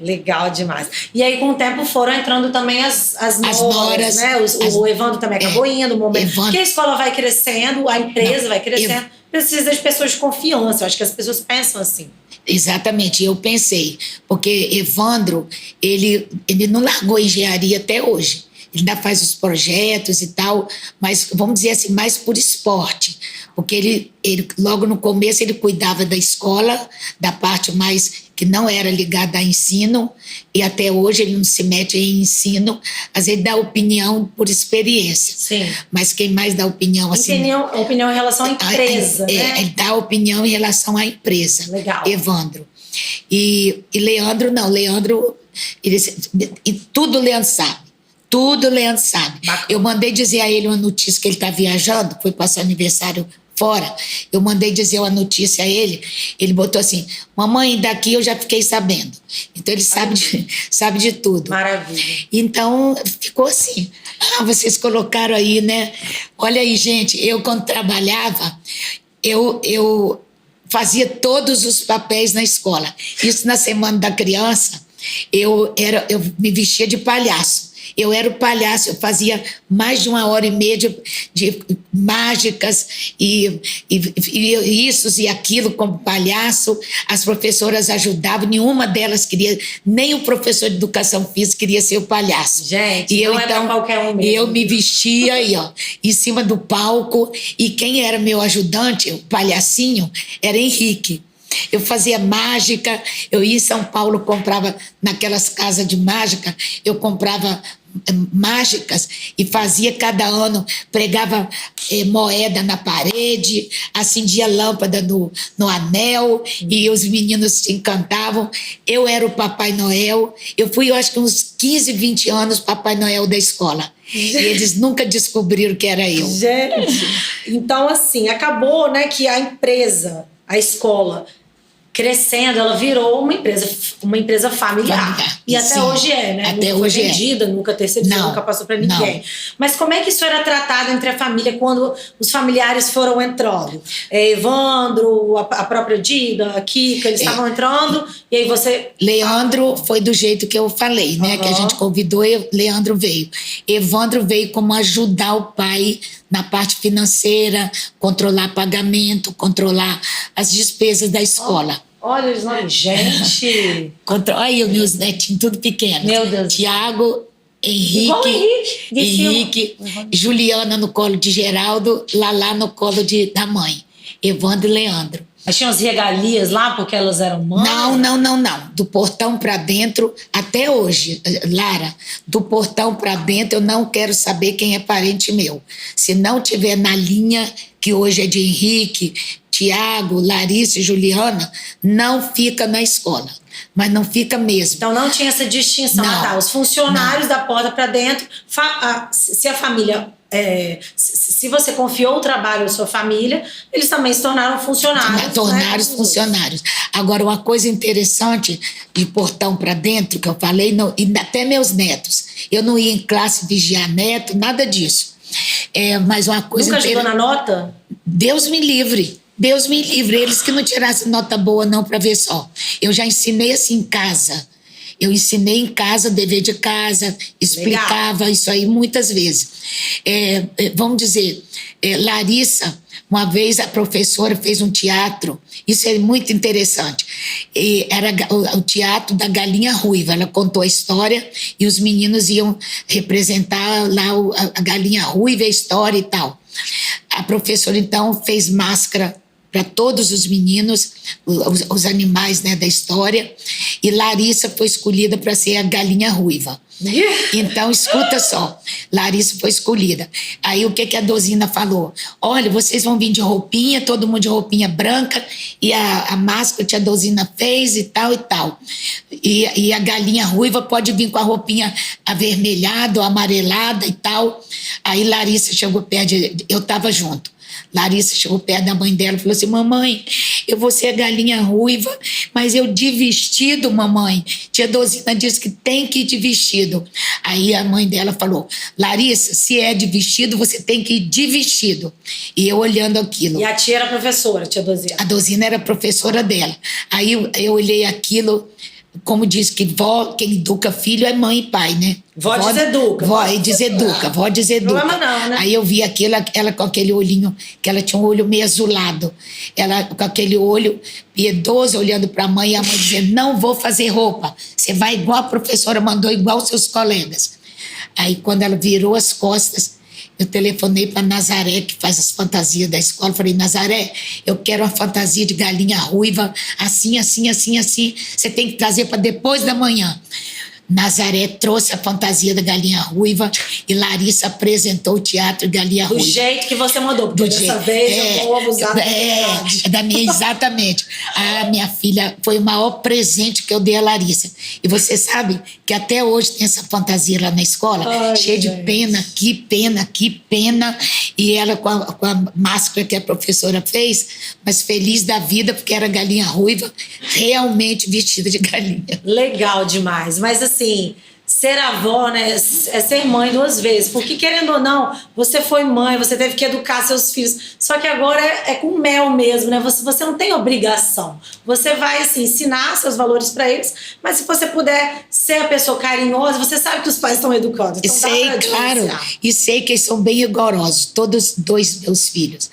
Legal demais. E aí, com o tempo, foram entrando também as noras, né? O Evandro também acabou indo, porque a escola vai crescendo, a empresa vai crescendo, precisa de pessoas de confiança. Eu acho que as pessoas pensam assim. Exatamente, eu pensei, porque Evandro, ele não largou a engenharia até hoje. Ele ainda faz os projetos e tal, mas vamos dizer assim, mais por esporte. Porque ele logo no começo ele cuidava da escola, da parte mais que não era ligada a ensino, e até hoje ele não se mete em ensino, às vezes dá opinião por experiência. Sim. Mas quem mais dá opinião assim... Opinião em relação à empresa, né? Ele dá opinião em relação à empresa. Legal. Evandro. E Leandro não, Leandro... E tudo Leandro sabe. Tudo Leandro sabe. Bacana. Eu mandei dizer a ele uma notícia que ele está viajando, foi passar aniversário fora. Eu mandei dizer uma notícia a ele, ele botou assim, mamãe, daqui eu já fiquei sabendo. Então ele sabe de tudo. Maravilha. Então ficou assim, vocês colocaram aí, né? Olha aí, gente, eu quando trabalhava, eu fazia todos os papéis na escola. Isso na Semana da Criança, eu me vestia de palhaço. Eu era o palhaço, eu fazia mais de 1h30 de mágicas e isso e aquilo como palhaço. As professoras ajudavam, nenhuma delas queria, nem o professor de educação física queria ser o palhaço. Gente, não é pra qualquer um mesmo. Eu me vestia aí, em cima do palco, e quem era meu ajudante, o palhacinho, era Henrique. Eu fazia mágica, eu ia em São Paulo, comprava naquelas casas de mágica, eu comprava mágicas e fazia cada ano, pregava moeda na parede, acendia lâmpada no anel e os meninos se encantavam. Eu era o Papai Noel, eu fui, eu acho que uns 15, 20 anos Papai Noel da escola. E eles nunca descobriram que era eu. Gente, então assim, acabou, né, que a empresa, a escola, crescendo, ela virou uma empresa familiar. E até hoje é, né? Até nunca hoje foi vendida, nunca terceirizou, nunca passou para ninguém. Não. Mas como é que isso era tratado entre a família quando os familiares foram entrando? Evandro, a própria Dida, a Kika, eles estavam entrando, e aí você... Leandro foi do jeito que eu falei, né? Que a gente convidou, Leandro veio. Evandro veio como ajudar o pai na parte financeira, controlar pagamento, controlar as despesas da escola. Olha os nomes, gente! Olha aí os meus netinhos, tudo pequenos. Meu Deus. Tiago, Henrique, Juliana no colo de Geraldo, Lala no colo da mãe. Evandro e Leandro. Mas tinha as regalias lá porque elas eram mães? Não. Do portão para dentro, até hoje, Lara, do portão para dentro eu não quero saber quem é parente meu. Se não tiver na linha, que hoje é de Henrique, Tiago, Larissa e Juliana, não fica na escola. Mas não fica mesmo. Então não tinha essa distinção. Não, os funcionários da porta para dentro, se a família... se você confiou o trabalho à sua família, eles também se tornaram funcionários. Tornaram funcionários. Agora, uma coisa interessante de portão para dentro, que eu falei, e até meus netos. Eu não ia em classe vigiar neto, nada disso. Mas uma coisa... Nunca ajudou na nota? Deus me livre. Deus me livre. Eles que não tirassem nota boa não para ver só. Eu já ensinei assim em casa. Eu ensinei em casa, dever de casa, explicava Legal. Isso aí muitas vezes. Vamos dizer, Larissa, uma vez a professora fez um teatro, isso é muito interessante. Era o teatro da Galinha Ruiva. Ela contou a história e os meninos iam representar lá a Galinha Ruiva, a história e tal. A professora, então, fez máscara para todos os meninos, os animais, né, da história, e Larissa foi escolhida para ser a Galinha Ruiva. Então, escuta só, Larissa foi escolhida. Aí, o que a Dozina falou? Olha, vocês vão vir de roupinha, todo mundo de roupinha branca, e a máscara que a Dozina fez e tal e tal. E a Galinha Ruiva pode vir com a roupinha avermelhada ou amarelada e tal. Aí, Larissa chegou perto, eu estava junto. Larissa chegou perto da mãe dela e falou assim: mamãe, eu vou ser a Galinha Ruiva, mas eu de vestido, mamãe. Tia Dozina disse que tem que ir de vestido. Aí a mãe dela falou: Larissa, se é de vestido, você tem que ir de vestido. E eu olhando aquilo. E a tia era professora, tia Dozina? A Dozina era professora dela. Aí eu olhei aquilo, como diz que vó, quem educa filho é mãe e pai, né? Vó deseduca. Vó deseduca, vó deseduca. Problema não, né? Aí eu vi aquilo, ela com aquele olhinho, que ela tinha um olho meio azulado. Ela com aquele olho piedoso, olhando para a mãe, e a mãe dizendo: não vou fazer roupa. Você vai igual a professora mandou, igual os seus colegas. Aí quando ela virou as costas, eu telefonei para Nazaré, que faz as fantasias da escola. Falei: Nazaré, eu quero uma fantasia de Galinha Ruiva, assim, assim, assim, assim. Você tem que trazer para depois da manhã. Nazaré trouxe a fantasia da Galinha Ruiva e Larissa apresentou o teatro de Galinha Ruiva. Do jeito que você mandou, porque dessa vez eu vou abusar da minha, exatamente. A minha filha foi o maior presente que eu dei a Larissa. E você sabe que até hoje tem essa fantasia lá na escola, cheia de pena, que pena, que pena. E ela com a máscara que a professora fez, mas feliz da vida, porque era Galinha Ruiva, realmente vestida de galinha. Legal demais. Mas assim, ser avó, né, é ser mãe duas vezes. Porque, querendo ou não, você foi mãe, você teve que educar seus filhos. Só que agora é com mel mesmo, né? Você não tem obrigação. Você vai, assim, ensinar seus valores para eles, mas se você puder ser a pessoa carinhosa, você sabe que os pais estão educando. Então sei, claro. E sei que eles são bem rigorosos, todos dois meus filhos.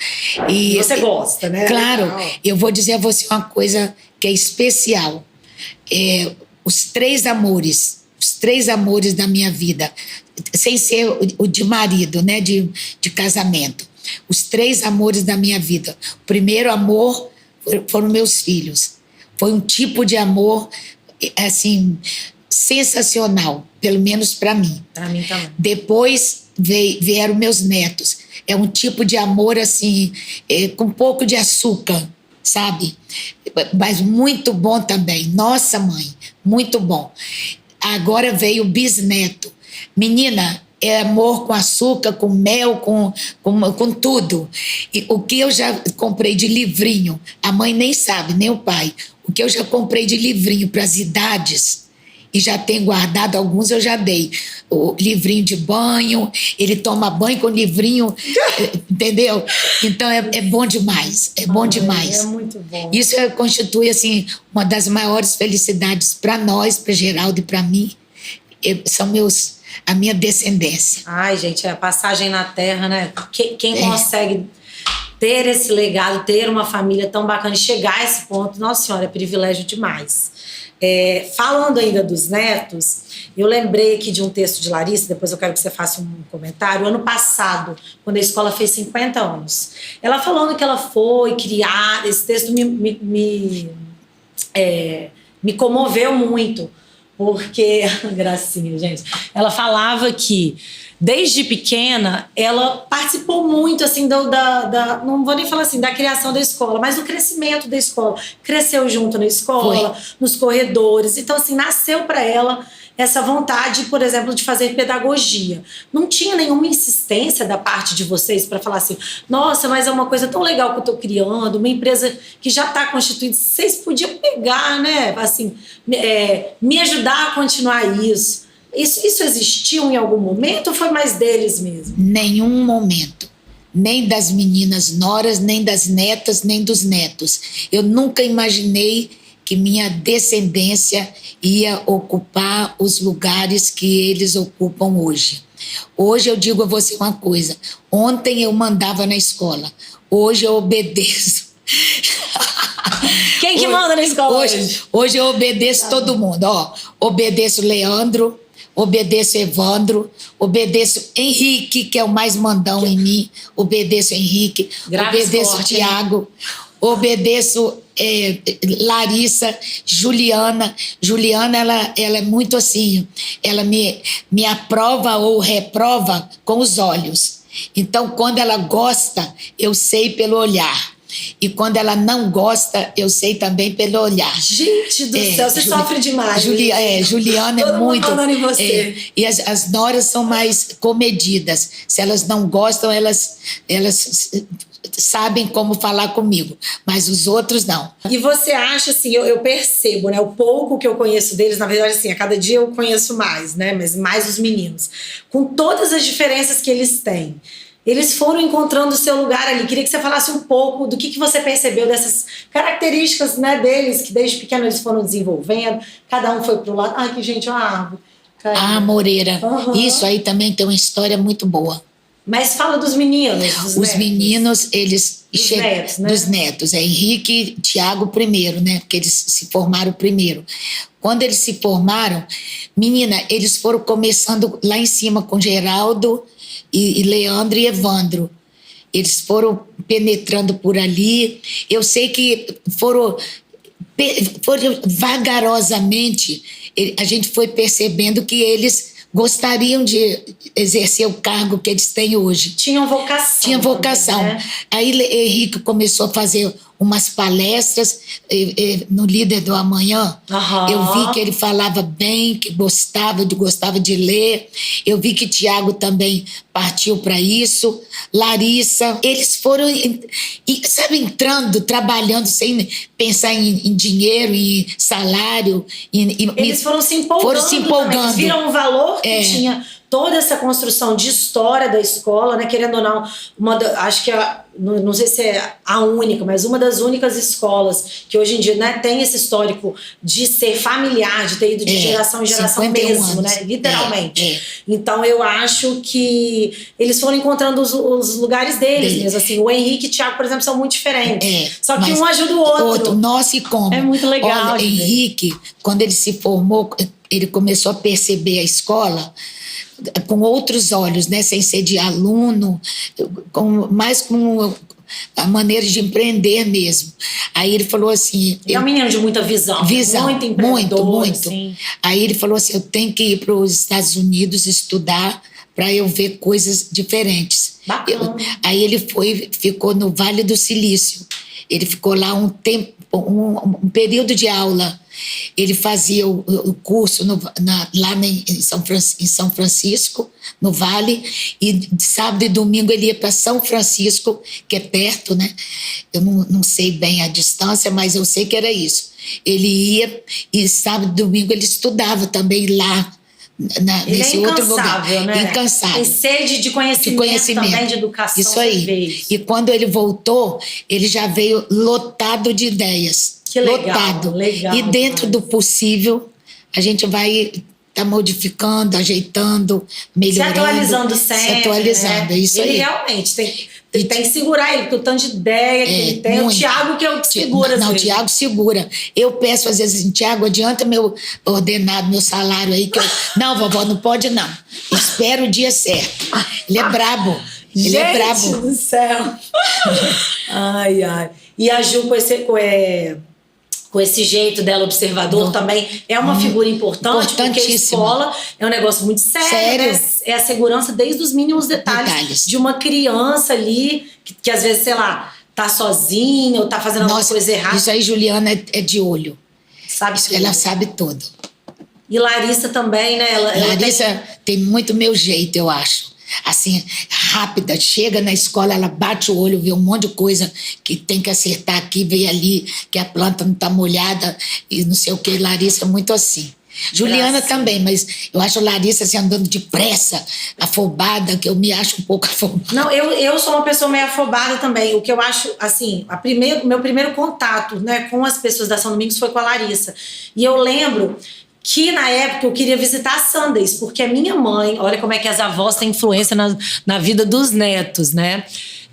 E você gosta, né? Claro. Eu vou dizer a você uma coisa que é especial. Os três amores da minha vida, sem ser o de marido, né, de casamento. Os três amores da minha vida. O primeiro amor foram meus filhos. Foi um tipo de amor, assim, sensacional, pelo menos para mim. Para mim também. Depois vieram meus netos. É um tipo de amor, assim, com um pouco de açúcar, sabe? Mas muito bom também. Nossa, mãe, muito bom. Agora veio o bisneto. Menina, é amor com açúcar, com mel, com tudo. E o que eu já comprei de livrinho, a mãe nem sabe, nem o pai. O que eu já comprei de livrinho para as idades, e já tenho guardado alguns, eu já dei. O livrinho de banho, ele toma banho com livrinho, entendeu? Então é bom demais, é bom demais. É muito bom. Isso constitui, assim, uma das maiores felicidades para nós, para Geraldo e para mim. São a minha descendência. Ai, gente, a passagem na Terra, né? Quem consegue ter esse legado, ter uma família tão bacana e chegar a esse ponto, nossa senhora, é privilégio demais. Falando ainda dos netos, eu lembrei aqui de um texto de Larissa, depois eu quero que você faça um comentário. Ano passado, quando a escola fez 50 anos, ela falando que ela foi criar, esse texto me comoveu muito, porque, gracinha, gente, ela falava que desde pequena, ela participou muito, assim, não vou nem falar assim, da criação da escola, mas do crescimento da escola. Cresceu junto na escola, nos corredores. Então, assim, nasceu para ela essa vontade, por exemplo, de fazer pedagogia. Não tinha nenhuma insistência da parte de vocês para falar assim, nossa, mas é uma coisa tão legal que eu estou criando, uma empresa que já está constituída, vocês podiam pegar, né? Assim, me ajudar a continuar isso. Isso existiu em algum momento ou foi mais deles mesmo? Nenhum momento. Nem das meninas noras, nem das netas, nem dos netos. Eu nunca imaginei que minha descendência ia ocupar os lugares que eles ocupam hoje. Hoje eu digo a você uma coisa. Ontem eu mandava na escola. Hoje eu obedeço. Quem que manda na escola hoje? Hoje eu obedeço todo mundo. Obedeço Leandro, obedeço Evandro, obedeço Henrique, que é o mais mandão em mim, obedeço Henrique, obedeço Tiago, obedeço Larissa, Juliana. Juliana, ela é muito assim, ela me aprova ou reprova com os olhos. Então, quando ela gosta, eu sei pelo olhar. E quando ela não gosta, eu sei também pelo olhar. Gente do céu, você sofre demais. Juliana é muito. Todo mundo mandando em você. E as noras são mais comedidas. Se elas não gostam, elas sabem como falar comigo. Mas os outros não. E você acha, assim, eu percebo, né? O pouco que eu conheço deles, na verdade, assim, a cada dia eu conheço mais, né? Mas mais os meninos. Com todas as diferenças que eles têm. Eles foram encontrando o seu lugar ali. Queria que você falasse um pouco do que você percebeu dessas características, né, deles, que desde pequeno eles foram desenvolvendo. Cada um foi para o lado. Ai, que gente, uma árvore. Moreira. Uhum. Isso aí também tem uma história muito boa. Mas fala dos meninos, dos netos. Meninos, eles... Dos netos, né? Dos netos. Henrique e Tiago primeiro, né? Porque eles se formaram primeiro. Quando eles se formaram, menina, eles foram começando lá em cima com Geraldo e Leandro e Evandro. Eles foram penetrando por ali. Eu sei que foram vagarosamente, a gente foi percebendo que eles gostariam de exercer o cargo que eles têm hoje. Tinham vocação. Tinha vocação. Também, né? Aí Henrique começou a fazer umas palestras no Líder do Amanhã. Uhum. Eu vi que ele falava bem, que gostava de ler. Eu vi que Tiago também partiu para isso. Larissa. Eles foram, sabe, entrando, trabalhando sem pensar em dinheiro, em salário. Eles foram se empolgando. Eles viram o valor que tinha toda essa construção de história da escola, né? Querendo ou não, acho que não sei se é a única, mas uma das únicas escolas que hoje em dia, né, tem esse histórico de ser familiar, de ter ido de geração em geração mesmo, anos. Né? Literalmente. Então eu acho que eles foram encontrando os lugares deles mesmo. Assim, o Henrique e o Tiago, por exemplo, são muito diferentes. Só que um ajuda o outro. Nossa, e como? É muito legal. Olha, Henrique, quando ele se formou, ele começou a perceber a escola com outros olhos, né? Sem ser de aluno, mais com a maneira de empreender mesmo. Aí ele falou assim... Ele é um menino de muita visão. Muito empreendedor. Muito. Assim. Aí ele falou assim, eu tenho que ir para os Estados Unidos estudar para eu ver coisas diferentes. Aí ele ficou no Vale do Silício. Ele ficou lá um tempo, um período de aula. Ele fazia o curso lá em São Francisco, no Vale, e sábado e domingo ele ia para São Francisco, que é perto, né? Eu não sei bem a distância, mas eu sei que era isso. Ele ia e sábado e domingo ele estudava também lá, nesse outro lugar. Né? Incansável. Tem sede de conhecimento também, de educação. Isso aí. E quando ele voltou, ele já veio lotado de ideias. Que legal, lotado. Legal. E dentro do possível, a gente vai modificando, ajeitando, melhorando. Se atualizando sempre. Se atualizando, né? isso ele aí. Realmente Tem que segurar ele, porque o tanto de ideia que ele tem. Muito. O Tiago que é o que segura. Não, o Tiago segura. Eu peço às vezes assim, Tiago, adianta meu ordenado, meu salário aí. Não, vovó, não pode não. Espera o dia certo. Ele é brabo. Ele é brabo. Gente do céu. Ai, ai. E a Ju com esse jeito dela, observador, também é uma figura importante, porque a escola é um negócio muito sério. Né? É a segurança desde os mínimos detalhes. De uma criança ali, que às vezes, sei lá, tá sozinha ou tá fazendo alguma coisa errada. Isso aí, Juliana, é de olho. Sabe tudo. Ela sabe tudo. E Larissa também, né? Larissa tem muito meu jeito, eu acho. Assim, rápida, chega na escola, ela bate o olho, vê um monte de coisa que tem que acertar aqui, vê ali, que a planta não tá molhada e não sei o que. Larissa é muito assim. Juliana também, mas eu acho a Larissa assim, andando depressa, afobada, que eu me acho um pouco afobada. Não, eu sou uma pessoa meio afobada também. O que eu acho, assim, meu primeiro contato, né, com as pessoas da São Domingos foi com a Larissa. E eu lembro que na época eu queria visitar a Sundays, porque a minha mãe, olha como é que as avós têm influência na vida dos netos, né?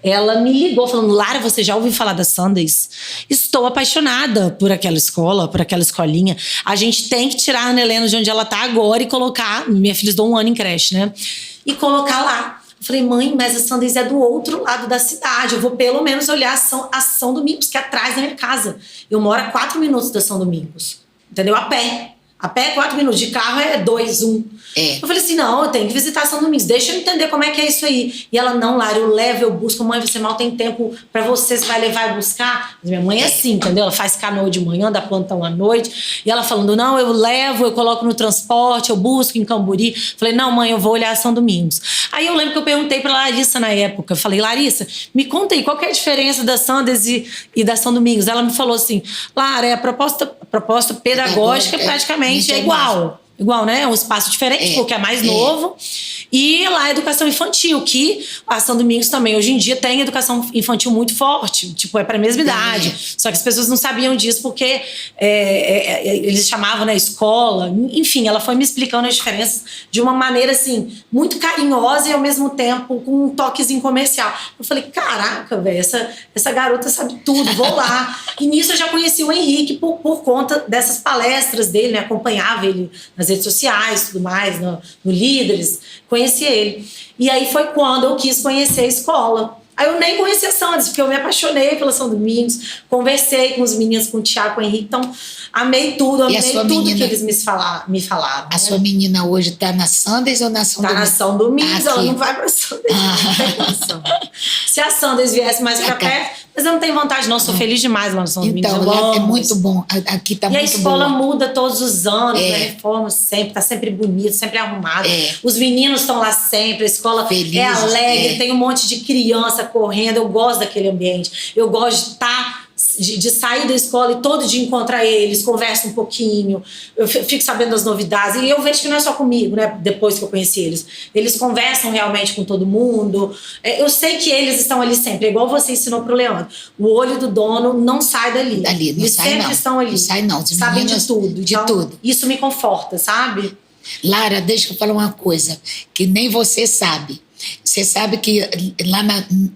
Ela me ligou falando, Lara, você já ouviu falar da Sundays? Estou apaixonada por aquela escola, por aquela escolinha. A gente tem que tirar a Ana Helena de onde ela tá agora e colocar, minha filha estudou 1 ano em creche, né? E colocar lá. Eu falei, mãe, mas a Sundays é do outro lado da cidade. Eu vou pelo menos olhar a São Domingos, que é atrás da minha casa. Eu moro a 4 minutos da São Domingos. Entendeu? A pé. A pé é 4 minutos, de carro é 2, 1. Eu falei assim, não, eu tenho que visitar São Domingos, deixa eu entender como é que é isso aí. E ela, não, Lara, eu levo, eu busco. Mãe, você mal tem tempo pra você vai levar e buscar? Mas minha mãe é assim, entendeu? Ela faz canoa de manhã, dá plantão à noite. E ela falando, não, eu levo, eu coloco no transporte, eu busco em Camburi. Falei, não, mãe, eu vou olhar São Domingos. Aí eu lembro que eu perguntei pra Larissa na época, eu falei, Larissa, me conta aí, qual que é a diferença da Sundays e da São Domingos? Ela me falou assim, Lara, a proposta pedagógica praticamente é igual. Igual, né? É um espaço diferente, porque é mais novo. E lá a educação infantil, que a São Domingos também, hoje em dia, tem educação infantil muito forte. Tipo, é para a mesma idade. Só que as pessoas não sabiam disso porque eles chamavam, né, escola. Enfim, ela foi me explicando as diferenças de uma maneira, assim, muito carinhosa e, ao mesmo tempo, com um toquezinho comercial. Eu falei, caraca, velho, essa garota sabe tudo, vou lá. E nisso eu já conheci o Henrique por conta dessas palestras dele, né? Acompanhava ele nas redes sociais, tudo mais, no Líderes, conheci ele. E aí foi quando eu quis conhecer a escola. Aí eu nem conhecia a Sundays, porque eu me apaixonei pela São Domingos, conversei com os meninos, com o Tiago, com o Henrique, então amei tudo que eles me falaram. A sua menina hoje tá na Sundays ou na São Domingos? Tá na São Domingos, ela não vai pra Sundays, não tem condição. Se a Sundays viesse mais pra perto, mas eu não tenho vontade não, sou feliz demais lá no São Domingos. Então, lá é muito bom, aqui tá muito bom. E a escola muda todos os anos, né? Reforma sempre, tá sempre bonito, sempre arrumado. Os meninos estão lá sempre, a escola é alegre, tem um monte de criança correndo, eu gosto daquele ambiente. Eu gosto de sair da escola e todo dia encontrar eles, converso um pouquinho, eu fico sabendo das novidades. E eu vejo que não é só comigo, né? Depois que eu conheci eles. Eles conversam realmente com todo mundo. Eu sei que eles estão ali sempre, igual você ensinou pro Leandro. O olho do dono não sai dali. Eles sempre estão ali. Não sai não. Sabem de tudo. De tudo. Isso me conforta, sabe? Lara, deixa eu falar uma coisa que nem você sabe. Você sabe que lá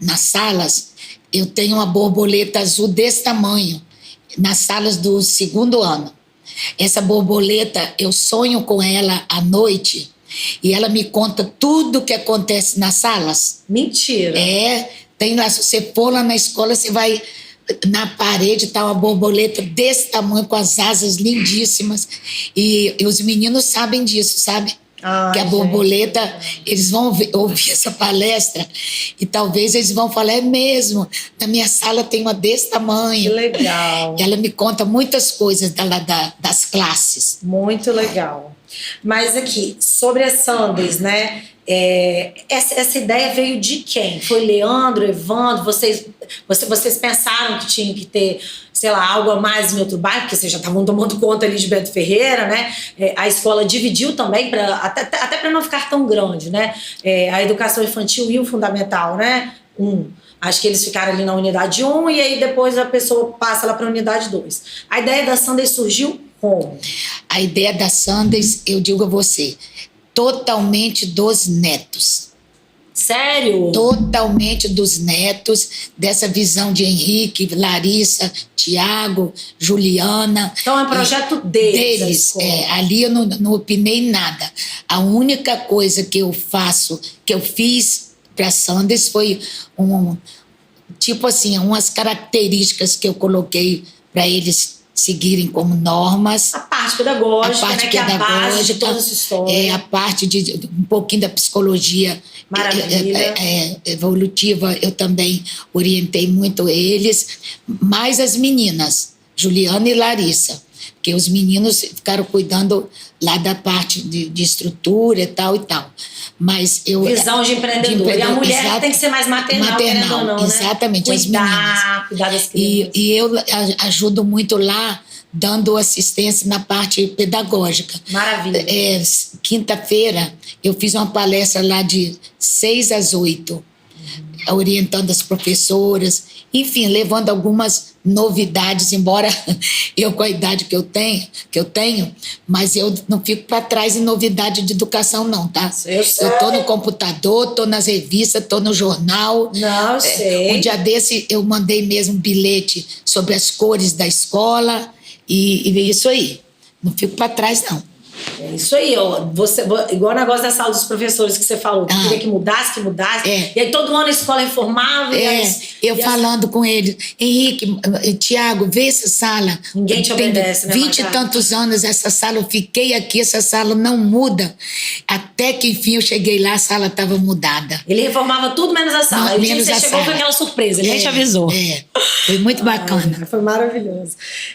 nas salas eu tenho uma borboleta azul desse tamanho, nas salas do 2º ano. Essa borboleta, eu sonho com ela à noite e ela me conta tudo o que acontece nas salas. Mentira! Tem lá, se você for lá na escola, você vai... Na parede tá uma borboleta desse tamanho, com as asas lindíssimas. E os meninos sabem disso, sabe? Que a borboleta, eles vão ouvir essa palestra e talvez eles vão falar, é mesmo, na minha sala tem uma desse tamanho. Que legal. E ela me conta muitas coisas das classes. Muito legal. Mas aqui, sobre a Sundays, né? Essa ideia veio de quem? Foi Leandro, Evandro? Vocês pensaram que tinha que ter, sei lá, algo a mais em outro bairro? Porque vocês já estavam tomando conta ali de Beto Ferreira, né? A escola dividiu também, até para não ficar tão grande, né? A educação infantil e o fundamental, né? Acho que eles ficaram ali na unidade 1 e aí depois a pessoa passa lá para a unidade 2. A ideia da Sundays surgiu como? A ideia da Sundays, eu digo a você, totalmente dos netos. Sério? Totalmente dos netos, dessa visão de Henrique, Larissa, Tiago, Juliana. Então é um projeto deles. A escola. Ali eu não opinei nada. A única coisa que eu fiz para a Sanders foi tipo assim, umas características que eu coloquei para eles seguirem como normas. A parte pedagógica, né, que é a base de toda essa história. A parte de um pouquinho da psicologia. Maravilha. Evolutiva, eu também orientei muito eles, mais as meninas, Juliana e Larissa, porque os meninos ficaram cuidando lá da parte de estrutura e tal. Mas visão de empreendedor. E a mulher tem que ser mais maternal ou não, exatamente, né? as meninas. Cuidar das crianças. E eu ajudo muito lá, dando assistência na parte pedagógica. Maravilha. Quinta-feira, eu fiz uma palestra lá de 6 às 8, orientando as professoras, enfim, levando algumas novidades, embora eu com a idade que eu tenho, mas eu não fico para trás em novidade de educação não, tá? Eu estou no computador, estou nas revistas, estou no jornal. Não, eu sei. Um dia desse eu mandei mesmo um bilhete sobre as cores da escola e isso aí. Não fico para trás, não. É isso aí, ó. Igual o negócio da sala dos professores que você falou, que queria que mudasse. E aí todo ano a escola reformava. Falando com ele, Henrique, Tiago, vê essa sala. Ninguém te obedece, né? 20 e tantos anos essa sala, eu fiquei aqui, essa sala não muda. Até que enfim eu cheguei lá, a sala estava mudada. Ele reformava tudo menos a sala. E você chegou, foi aquela surpresa, ele nem te avisou. Foi muito bacana. Foi maravilhoso.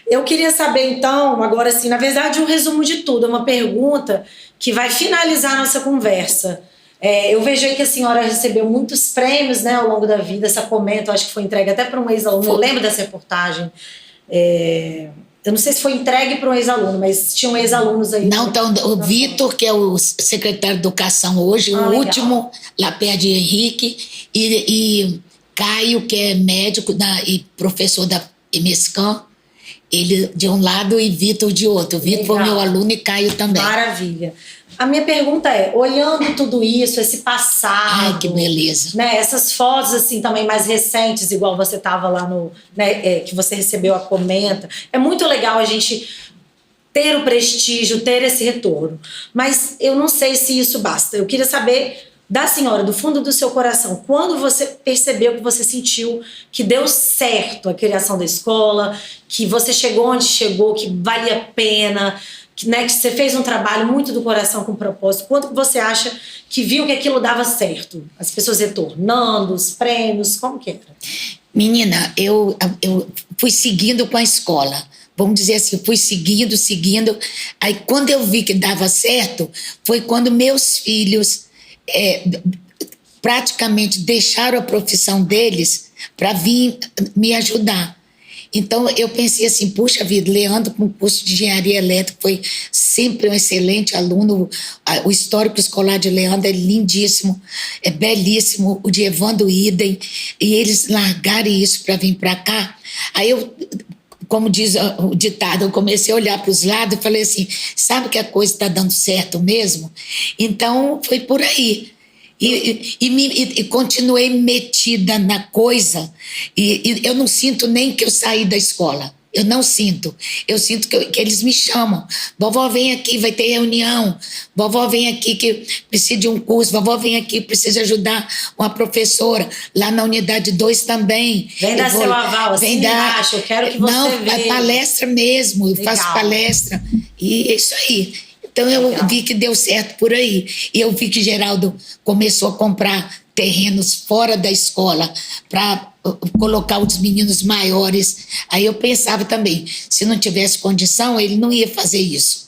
Eu queria saber então, agora assim, na verdade um resumo de tudo, uma pergunta que vai finalizar a nossa conversa. Eu vejo aí que a senhora recebeu muitos prêmios, né, ao longo da vida. Essa comenta, eu acho que foi entregue até para um ex-aluno. Eu lembro dessa reportagem. Eu não sei se foi entregue para um ex-aluno, mas tinham ex-alunos aí. Não, então, o Vitor, que é o secretário de Educação hoje, o legal. último, lá perto de Henrique, e Caio, que é médico e professor da Mescan, ele de um lado e Vitor de outro. Vitor foi meu aluno e Caio também. Maravilha. A minha pergunta é, olhando tudo isso, esse passado... Ai, que beleza. Né, essas fotos, assim, também mais recentes, igual você estava lá no... Né, que você recebeu a comenta. É muito legal a gente ter o prestígio, ter esse retorno. Mas eu não sei se isso basta. Eu queria saber da senhora, do fundo do seu coração, quando você percebeu, que você sentiu que deu certo a criação da escola, que você chegou onde chegou, que valia a pena... Que você fez um trabalho muito do coração com propósito. Quanto que você acha que viu que aquilo dava certo? As pessoas retornando, os prêmios, como que era? Menina, eu fui seguindo com a escola. Vamos dizer assim, fui seguindo. Aí quando eu vi que dava certo, foi quando meus filhos praticamente deixaram a profissão deles para vir me ajudar. Então, eu pensei assim, puxa vida, Leandro, com o curso de engenharia elétrica, foi sempre um excelente aluno. O histórico escolar de Leandro é lindíssimo, é belíssimo, o de Evandro idem, e eles largarem isso para vir para cá. Aí eu, como diz o ditado, eu comecei a olhar para os lados e falei assim, sabe que a coisa está dando certo mesmo? Então, foi por aí. E continuei metida na coisa e eu não sinto nem que eu saí da escola, eu não sinto, eu sinto que eles me chamam, vovó vem aqui, vai ter reunião, vovó vem aqui que precisa de um curso, vovó vem aqui, precisa ajudar uma professora, lá na unidade 2 também. Vem dar seu aval, assim embaixo, eu quero que você veja. Não, palestra mesmo, eu faço palestra e é isso aí. Então eu vi que deu certo por aí. E eu vi que Geraldo começou a comprar terrenos fora da escola para colocar os meninos maiores. Aí eu pensava também, se não tivesse condição, ele não ia fazer isso.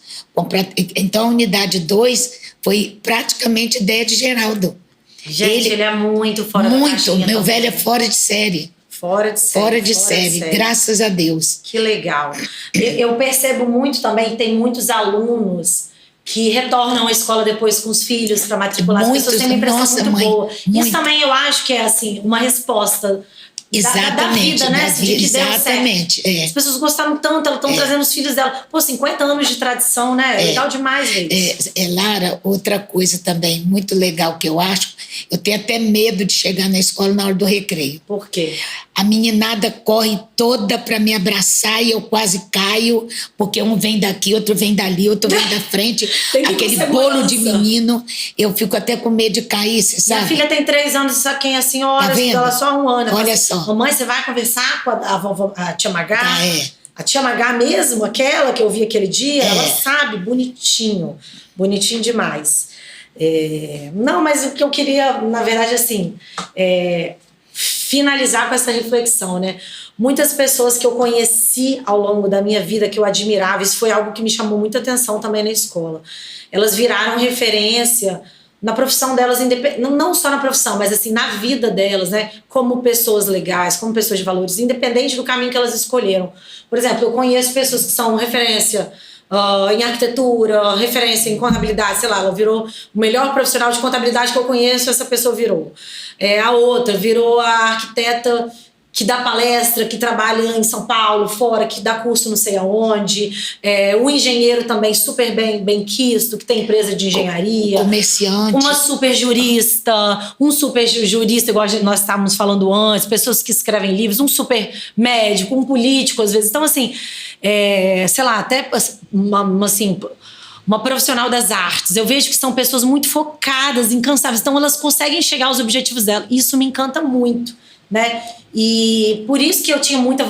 Então a unidade 2 foi praticamente ideia de Geraldo. Gente, ele é muito fora da caixinha. Muito, meu velho é fora de série. Fora de série, graças a Deus. Que legal. Eu percebo muito também que tem muitos alunos que retornam à escola depois com os filhos para matricular. As pessoas têm uma impressão muito boa. Isso também eu acho que é assim, uma resposta Exatamente, da vida, né? da Assim, de que deu exatamente, certo. é. As pessoas gostaram tanto, elas estão trazendo os filhos dela. Pô, 50 anos de tradição, né? É legal demais ver isso. Lara, outra coisa também muito legal que eu acho, eu tenho até medo de chegar na escola na hora do recreio. Por quê? A meninada corre toda para me abraçar e eu quase caio, porque um vem daqui, outro vem dali, outro vem da frente. Aquele bolo de menino, eu fico até com medo de cair, você sabe? Minha filha tem 3 anos, sabe quem é a senhora? Tá vendo? Ela só há 1 ano. Olha só. Mamãe, você vai conversar com a vovó, a tia Magá? Ah, A tia Magá mesmo, aquela que eu vi aquele dia, ela sabe, bonitinho demais. Não, mas o que eu queria, na verdade, assim, finalizar com essa reflexão, né? Muitas pessoas que eu conheci ao longo da minha vida, que eu admirava, isso foi algo que me chamou muita atenção também na escola. Elas viraram referência na profissão delas, não só na profissão, mas assim, na vida delas, né? Como pessoas legais, como pessoas de valores, independente do caminho que elas escolheram. Por exemplo, eu conheço pessoas que são referência em arquitetura, referência em contabilidade, sei lá, ela virou o melhor profissional de contabilidade que eu conheço, essa pessoa virou. A outra virou a arquiteta que dá palestra, que trabalha em São Paulo, fora, que dá curso não sei aonde. O engenheiro também super bem quisto, que tem empresa de engenharia. Comerciante. Uma super jurista, um super jurista, igual nós estávamos falando antes, pessoas que escrevem livros, um super médico, um político, às vezes. Então, assim, sei lá, até uma profissional das artes. Eu vejo que são pessoas muito focadas, incansáveis. Então, elas conseguem chegar aos objetivos delas. Isso me encanta muito, né? E por isso que eu tinha muita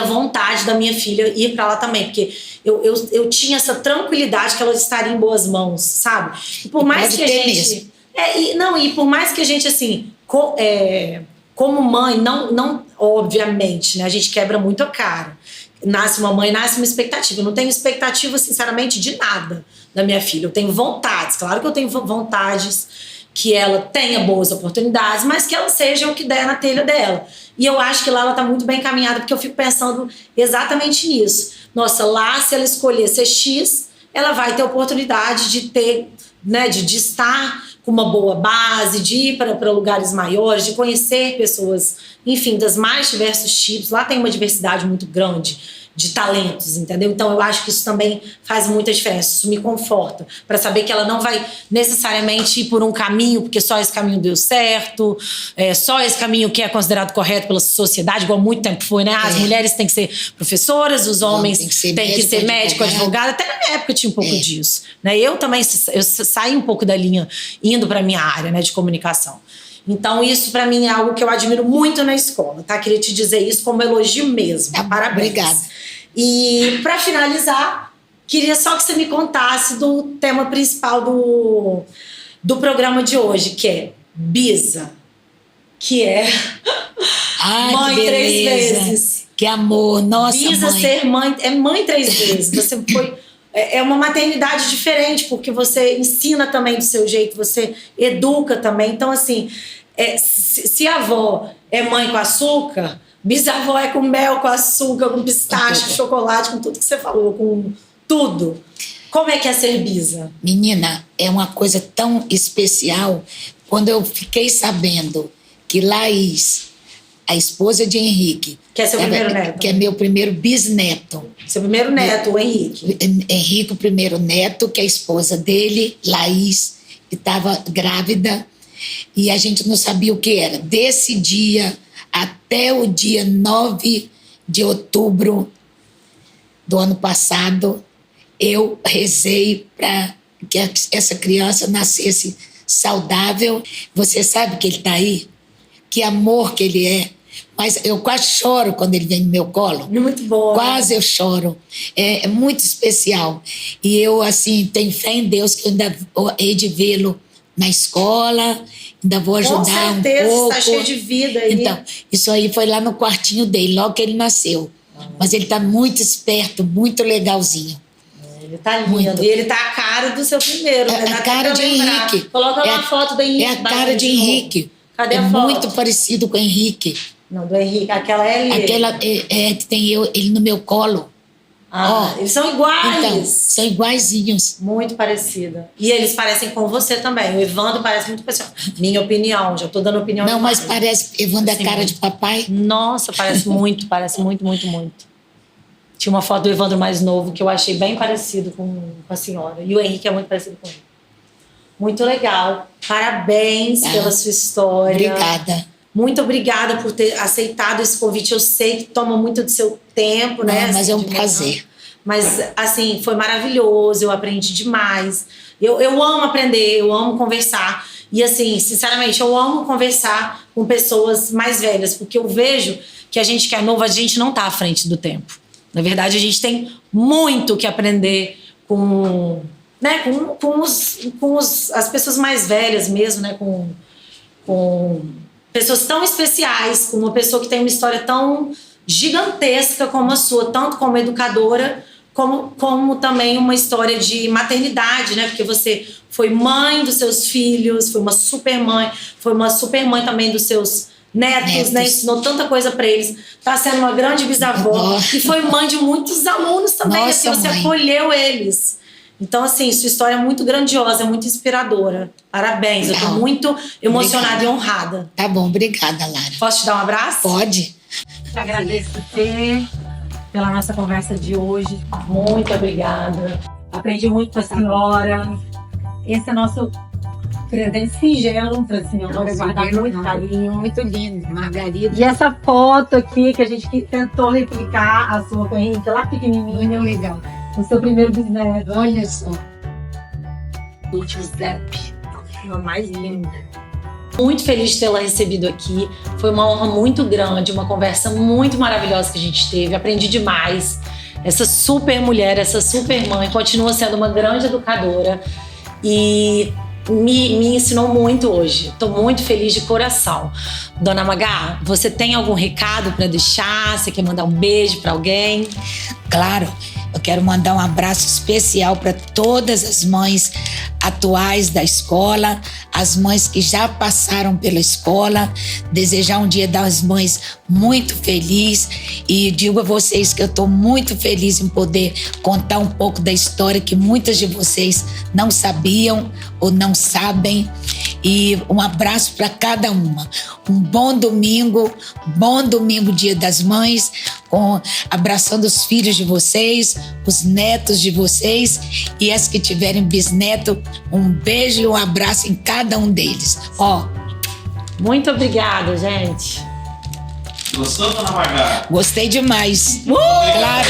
vontade da minha filha ir para lá também, porque eu tinha essa tranquilidade que ela estaria em boas mãos, sabe? E por mais que a gente e por mais que a gente assim como mãe não obviamente, né, a gente quebra muito a cara. Nasce uma mãe, nasce uma expectativa. Eu não tenho expectativa, sinceramente, de nada da minha filha. Eu tenho vontades, claro que eu tenho vontades que ela tenha boas oportunidades, mas que ela seja o que der na telha dela. E eu acho que lá ela está muito bem encaminhada, porque eu fico pensando exatamente nisso. Nossa, lá, se ela escolher ser X, ela vai ter oportunidade de ter, né, de estar com uma boa base, de ir para lugares maiores, de conhecer pessoas, enfim, das mais diversos tipos. Lá tem uma diversidade muito grande de talentos, entendeu? Então eu acho que isso também faz muita diferença, isso me conforta, para saber que ela não vai necessariamente ir por um caminho, porque só esse caminho deu certo, só esse caminho que é considerado correto pela sociedade, igual muito tempo foi, né? As mulheres têm que ser professoras, os homens têm que ser médico, advogado. Até na minha época tinha um pouco disso, né? Eu também saí um pouco da linha indo para minha área, né, de comunicação. Então, isso para mim é algo que eu admiro muito na escola, tá? Queria te dizer isso como elogio mesmo. Parabéns. Obrigada. E, para finalizar, queria só que você me contasse do tema principal do programa de hoje, que é Bisa, que é mãe que 3 vezes. Que amor, nossa, Bisa mãe. ser mãe, mãe 3 vezes. Você foi... É uma maternidade diferente, porque você ensina também do seu jeito, você educa também. Então, assim, se a avó é mãe com açúcar, bisavó é com mel, com açúcar, com pistache, com chocolate, com tudo que você falou, com tudo. Como é que é ser bisa? Menina, é uma coisa tão especial. Quando eu fiquei sabendo que Laís, a esposa de Henrique... Que é seu primeiro neto. Que é meu primeiro bisneto. Seu primeiro neto, o Henrique. Henrique, o primeiro neto, que é a esposa dele, Laís, que estava grávida. E a gente não sabia o que era. Desse dia até o dia 9 de outubro do ano passado, eu rezei para que essa criança nascesse saudável. Você sabe que ele está aí? Que amor que ele é. Mas eu quase choro quando ele vem no meu colo. Muito bom. Quase eu choro. É muito especial. E eu, assim, tenho fé em Deus que eu ainda hei de vê-lo na escola, ainda vou ajudar um pouco. Com certeza, está cheio de vida aí. Então, isso aí foi lá no quartinho dele, logo que ele nasceu. Mas ele está muito esperto, muito legalzinho. Ele tá lindo. Muito. E ele tá a cara do seu primeiro. É a cara de Henrique. Coloca uma foto do Henrique. É a cara de Henrique. Cadê a foto? Muito parecido com o Henrique. Não, do Henrique. Aquela é ele. Aquela que tem ele no meu colo. Ó, eles são iguais. Então, são iguaizinhos. Muito parecida. E eles parecem com você também. O Evandro parece muito parecido. Minha opinião, já tô dando opinião. Não, mas demais. parece Evandro é cara de papai. Nossa, parece muito, muito. Tinha uma foto do Evandro mais novo que eu achei bem parecido com a senhora. E o Henrique é muito parecido com ele. Muito legal. Parabéns pela sua história. Obrigada. Muito obrigada por ter aceitado esse convite. Eu sei que toma muito do seu tempo, né? Não, mas é um de manhã. prazer. Mas, assim, foi maravilhoso. Eu aprendi demais. Eu amo aprender, eu amo conversar. E, assim, sinceramente, eu amo conversar com pessoas mais velhas. Porque eu vejo que a gente que é novo, a gente não tá à frente do tempo. Na verdade, a gente tem muito que aprender com as pessoas mais velhas mesmo, né? Com pessoas tão especiais, com uma pessoa que tem uma história tão gigantesca como a sua, tanto como educadora, como também uma história de maternidade, né? Porque você foi mãe dos seus filhos, foi uma super mãe também dos seus netos, né? Ensinou tanta coisa para eles. Tá sendo uma grande bisavó e foi mãe de muitos alunos também. Nossa, assim, você mãe. acolheu eles. Então, assim, sua história é muito grandiosa, muito inspiradora. Parabéns, eu tô muito emocionada e honrada. Tá bom, obrigada, Lara. Posso te dar um abraço? Pode. Te agradeço pela nossa conversa de hoje. Muito obrigada. Aprendi muito com a senhora. Esse é nosso presente singelo para a senhora, guardar com muito carinho. Muito lindo, Margarida. E essa foto aqui que a gente tentou replicar, a sua com o Henrique lá pequenininho. Muito legal. O seu primeiro bisneto. Olha só. O Giuseppe. A mais linda. Muito feliz de tê-la recebido aqui. Foi uma honra muito grande, uma conversa muito maravilhosa que a gente teve. Aprendi demais. Essa super mulher, essa super mãe, continua sendo uma grande educadora e me ensinou muito hoje. Estou muito feliz de coração. Dona Magá, você tem algum recado para deixar? Você quer mandar um beijo para alguém? Claro, eu quero mandar um abraço especial para todas as mães atuais da escola, as mães que já passaram pela escola, desejar um Dia das Mães muito feliz e digo a vocês que eu estou muito feliz em poder contar um pouco da história que muitas de vocês não sabiam ou não sabem. E um abraço para cada uma. Um bom domingo, Dia das Mães, abraçando os filhos de vocês, os netos de vocês e as que tiverem bisneto, um beijo e um abraço em cada um deles. Muito obrigada, gente. Gostou, Dona Magá? Gostei demais. Claro.